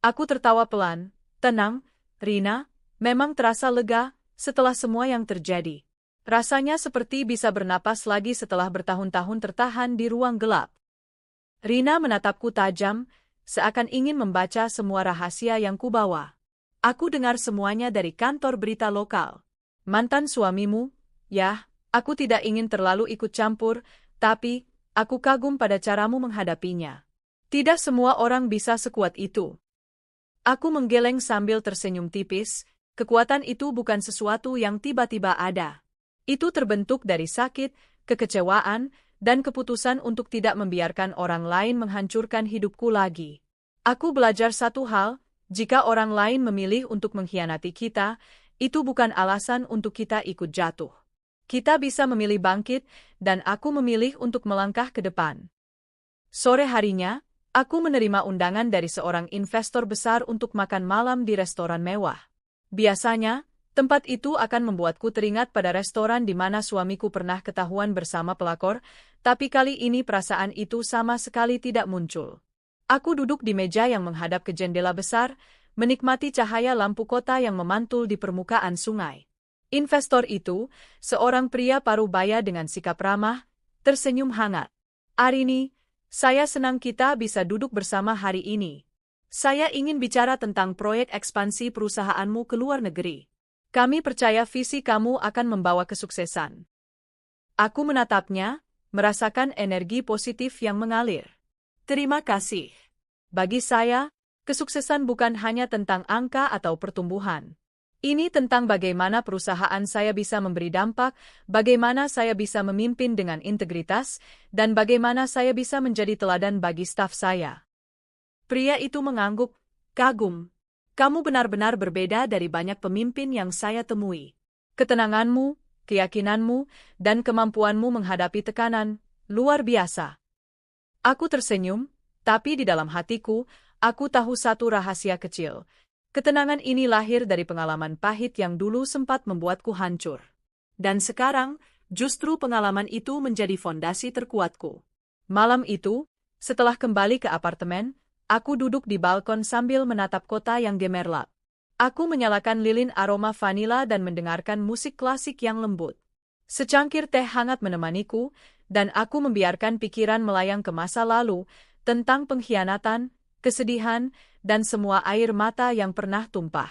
Aku tertawa pelan. "Tenang, Rina, memang terasa lega setelah semua yang terjadi. Rasanya seperti bisa bernapas lagi setelah bertahun-tahun tertahan di ruang gelap." Rina menatapku tajam, seakan ingin membaca semua rahasia yang kubawa. "Aku dengar semuanya dari kantor berita lokal. Mantan suamimu, ya, aku tidak ingin terlalu ikut campur, tapi aku kagum pada caramu menghadapinya. Tidak semua orang bisa sekuat itu." Aku menggeleng sambil tersenyum tipis, kekuatan itu bukan sesuatu yang tiba-tiba ada. Itu terbentuk dari sakit, kekecewaan, dan keputusan untuk tidak membiarkan orang lain menghancurkan hidupku lagi. Aku belajar satu hal, jika orang lain memilih untuk mengkhianati kita, itu bukan alasan untuk kita ikut jatuh. Kita bisa memilih bangkit, dan aku memilih untuk melangkah ke depan. Sore harinya, aku menerima undangan dari seorang investor besar untuk makan malam di restoran mewah. Biasanya, tempat itu akan membuatku teringat pada restoran di mana suamiku pernah ketahuan bersama pelakor, tapi kali ini perasaan itu sama sekali tidak muncul. Aku duduk di meja yang menghadap ke jendela besar, menikmati cahaya lampu kota yang memantul di permukaan sungai. Investor itu, seorang pria parubaya dengan sikap ramah, tersenyum hangat. "Arini, saya senang kita bisa duduk bersama hari ini. Saya ingin bicara tentang proyek ekspansi perusahaanmu ke luar negeri. Kami percaya visi kamu akan membawa kesuksesan." Aku menatapnya, merasakan energi positif yang mengalir. "Terima kasih. Bagi saya, kesuksesan bukan hanya tentang angka atau pertumbuhan. Ini tentang bagaimana perusahaan saya bisa memberi dampak, bagaimana saya bisa memimpin dengan integritas, dan bagaimana saya bisa menjadi teladan bagi staf saya." Pria itu mengangguk, kagum. "Kamu benar-benar berbeda dari banyak pemimpin yang saya temui. Ketenanganmu, keyakinanmu, dan kemampuanmu menghadapi tekanan, luar biasa. Aku tersenyum, tapi di dalam hatiku, aku tahu satu rahasia kecil. Ketenangan ini lahir dari pengalaman pahit yang dulu sempat membuatku hancur. Dan sekarang, justru pengalaman itu menjadi fondasi terkuatku. Malam itu, setelah kembali ke apartemen, aku duduk di balkon sambil menatap kota yang gemerlap. Aku menyalakan lilin aroma vanila dan mendengarkan musik klasik yang lembut. Secangkir teh hangat menemaniku, dan aku membiarkan pikiran melayang ke masa lalu, tentang pengkhianatan, kesedihan, dan semua air mata yang pernah tumpah.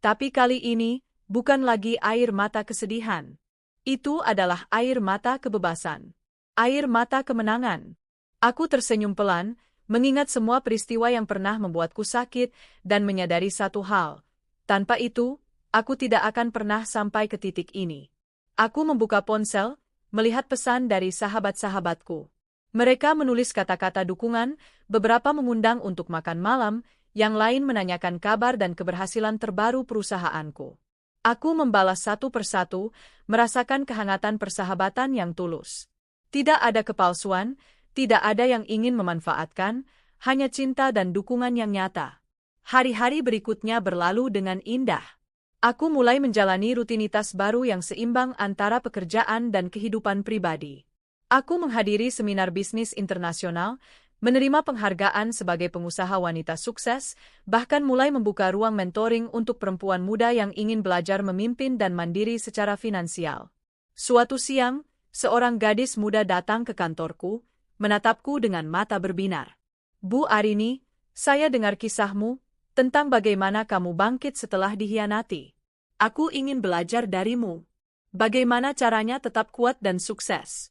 Tapi kali ini, bukan lagi air mata kesedihan. Itu adalah air mata kebebasan. Air mata kemenangan. Aku tersenyum pelan, mengingat semua peristiwa yang pernah membuatku sakit, dan menyadari satu hal. Tanpa itu, aku tidak akan pernah sampai ke titik ini. Aku membuka ponsel, melihat pesan dari sahabat-sahabatku. Mereka menulis kata-kata dukungan, beberapa mengundang untuk makan malam, yang lain menanyakan kabar dan keberhasilan terbaru perusahaanku. Aku membalas satu persatu, merasakan kehangatan persahabatan yang tulus. Tidak ada kepalsuan, tidak ada yang ingin memanfaatkan, hanya cinta dan dukungan yang nyata. Hari-hari berikutnya berlalu dengan indah. Aku mulai menjalani rutinitas baru yang seimbang antara pekerjaan dan kehidupan pribadi. Aku menghadiri seminar bisnis internasional, menerima penghargaan sebagai pengusaha wanita sukses, bahkan mulai membuka ruang mentoring untuk perempuan muda yang ingin belajar memimpin dan mandiri secara finansial. Suatu siang, seorang gadis muda datang ke kantorku, menatapku dengan mata berbinar. Bu Arini, saya dengar kisahmu, tentang bagaimana kamu bangkit setelah dihianati. Aku ingin belajar darimu. Bagaimana caranya tetap kuat dan sukses?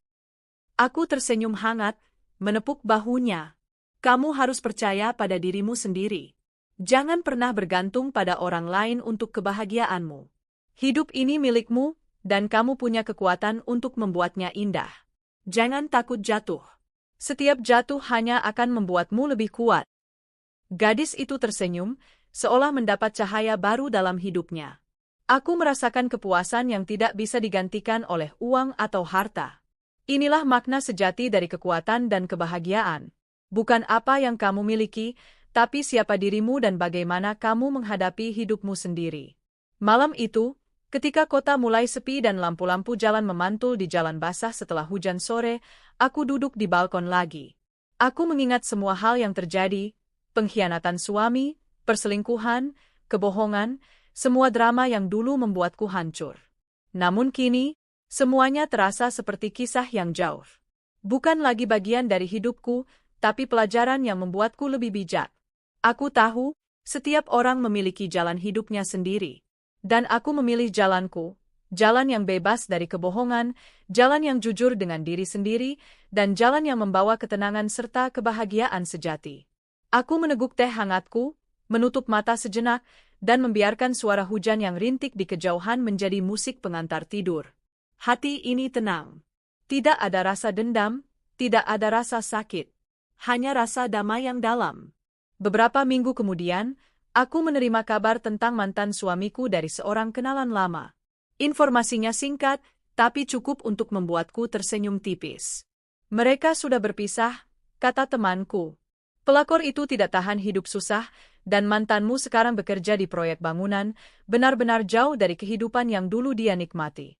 Aku tersenyum hangat, menepuk bahunya. Kamu harus percaya pada dirimu sendiri. Jangan pernah bergantung pada orang lain untuk kebahagiaanmu. Hidup ini milikmu, dan kamu punya kekuatan untuk membuatnya indah. Jangan takut jatuh. Setiap jatuh hanya akan membuatmu lebih kuat. Gadis itu tersenyum, seolah mendapat cahaya baru dalam hidupnya. Aku merasakan kepuasan yang tidak bisa digantikan oleh uang atau harta. Inilah makna sejati dari kekuatan dan kebahagiaan. Bukan apa yang kamu miliki, tapi siapa dirimu dan bagaimana kamu menghadapi hidupmu sendiri. Malam itu, ketika kota mulai sepi dan lampu-lampu jalan memantul di jalan basah setelah hujan sore, aku duduk di balkon lagi. Aku mengingat semua hal yang terjadi, pengkhianatan suami, perselingkuhan, kebohongan, semua drama yang dulu membuatku hancur. Namun kini, semuanya terasa seperti kisah yang jauh. Bukan lagi bagian dari hidupku, tapi pelajaran yang membuatku lebih bijak. Aku tahu, setiap orang memiliki jalan hidupnya sendiri. Dan aku memilih jalanku, jalan yang bebas dari kebohongan, jalan yang jujur dengan diri sendiri, dan jalan yang membawa ketenangan serta kebahagiaan sejati. Aku meneguk teh hangatku, menutup mata sejenak, dan membiarkan suara hujan yang rintik di kejauhan menjadi musik pengantar tidur. Hati ini tenang. Tidak ada rasa dendam, tidak ada rasa sakit. Hanya rasa damai yang dalam. Beberapa minggu kemudian, aku menerima kabar tentang mantan suamiku dari seorang kenalan lama. Informasinya singkat, tapi cukup untuk membuatku tersenyum tipis. Mereka sudah berpisah, kata temanku. Pelakor itu tidak tahan hidup susah, dan mantanmu sekarang bekerja di proyek bangunan, benar-benar jauh dari kehidupan yang dulu dia nikmati.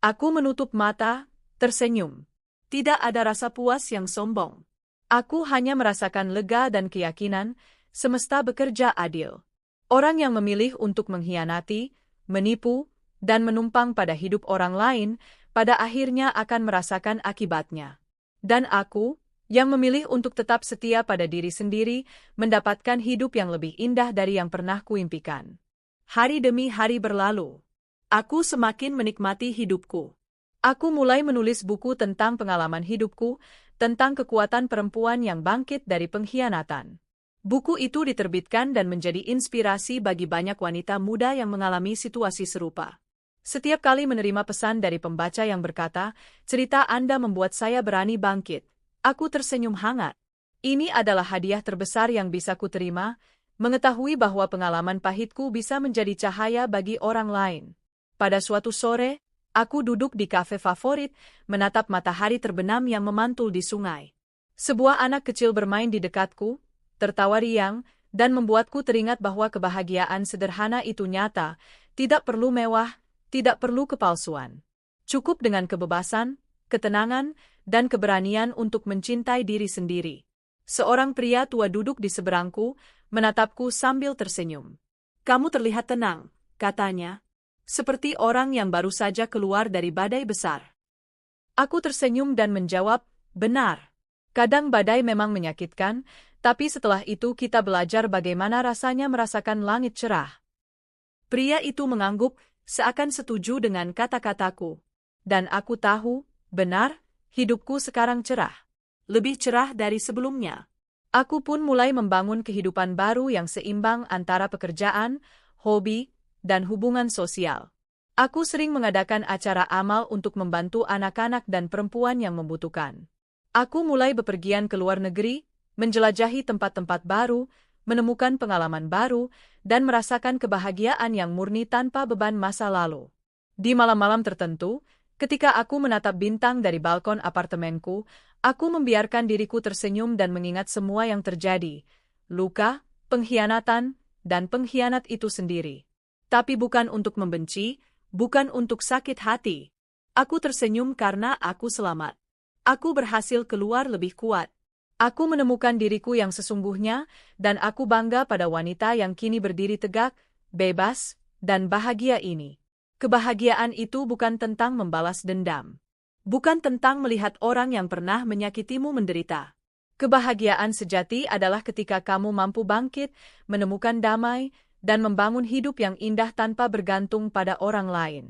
Aku menutup mata, tersenyum. Tidak ada rasa puas yang sombong. Aku hanya merasakan lega dan keyakinan, semesta bekerja adil. Orang yang memilih untuk mengkhianati, menipu, dan menumpang pada hidup orang lain, pada akhirnya akan merasakan akibatnya. Dan aku, yang memilih untuk tetap setia pada diri sendiri, mendapatkan hidup yang lebih indah dari yang pernah kuimpikan. Hari demi hari berlalu. Aku semakin menikmati hidupku. Aku mulai menulis buku tentang pengalaman hidupku, tentang kekuatan perempuan yang bangkit dari pengkhianatan. Buku itu diterbitkan dan menjadi inspirasi bagi banyak wanita muda yang mengalami situasi serupa. Setiap kali menerima pesan dari pembaca yang berkata, "Cerita Anda membuat saya berani bangkit," aku tersenyum hangat. Ini adalah hadiah terbesar yang bisa kuterima, mengetahui bahwa pengalaman pahitku bisa menjadi cahaya bagi orang lain. Pada suatu sore, aku duduk di kafe favorit, menatap matahari terbenam yang memantul di sungai. Sebuah anak kecil bermain di dekatku, tertawa riang, dan membuatku teringat bahwa kebahagiaan sederhana itu nyata, tidak perlu mewah, tidak perlu kepalsuan. Cukup dengan kebebasan, ketenangan, dan keberanian untuk mencintai diri sendiri. Seorang pria tua duduk di seberangku, menatapku sambil tersenyum. "Kamu terlihat tenang," katanya. "Seperti orang yang baru saja keluar dari badai besar." Aku tersenyum dan menjawab, "Benar. Kadang badai memang menyakitkan, tapi setelah itu kita belajar bagaimana rasanya merasakan langit cerah." Pria itu mengangguk, seakan setuju dengan kata-kataku. Dan aku tahu, benar, hidupku sekarang cerah. Lebih cerah dari sebelumnya. Aku pun mulai membangun kehidupan baru yang seimbang antara pekerjaan, hobi, dan hubungan sosial. Aku sering mengadakan acara amal untuk membantu anak-anak dan perempuan yang membutuhkan. Aku mulai bepergian ke luar negeri, menjelajahi tempat-tempat baru, menemukan pengalaman baru, dan merasakan kebahagiaan yang murni tanpa beban masa lalu. Di malam-malam tertentu, ketika aku menatap bintang dari balkon apartemenku, aku membiarkan diriku tersenyum dan mengingat semua yang terjadi, luka, pengkhianatan, dan pengkhianat itu sendiri. Tapi bukan untuk membenci, bukan untuk sakit hati. Aku tersenyum karena aku selamat. Aku berhasil keluar lebih kuat. Aku menemukan diriku yang sesungguhnya, dan aku bangga pada wanita yang kini berdiri tegak, bebas, dan bahagia ini. Kebahagiaan itu bukan tentang membalas dendam. Bukan tentang melihat orang yang pernah menyakitimu menderita. Kebahagiaan sejati adalah ketika kamu mampu bangkit, menemukan damai, dan membangun hidup yang indah tanpa bergantung pada orang lain.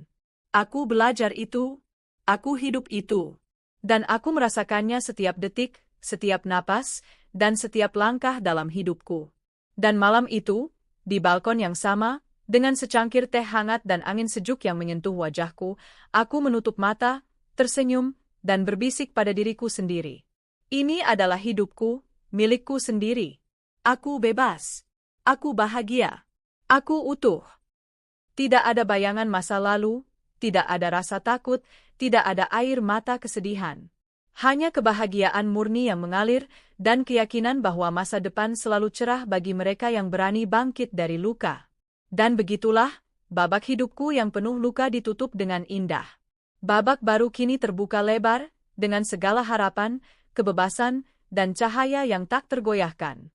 Aku belajar itu, aku hidup itu, dan aku merasakannya setiap detik, setiap napas, dan setiap langkah dalam hidupku. Dan malam itu, di balkon yang sama, dengan secangkir teh hangat dan angin sejuk yang menyentuh wajahku, aku menutup mata, tersenyum, dan berbisik pada diriku sendiri. Ini adalah hidupku, milikku sendiri. Aku bebas. Aku bahagia. Aku utuh. Tidak ada bayangan masa lalu, tidak ada rasa takut, tidak ada air mata kesedihan. Hanya kebahagiaan murni yang mengalir dan keyakinan bahwa masa depan selalu cerah bagi mereka yang berani bangkit dari luka. Dan begitulah, babak hidupku yang penuh luka ditutup dengan indah. Babak baru kini terbuka lebar, dengan segala harapan, kebebasan, dan cahaya yang tak tergoyahkan.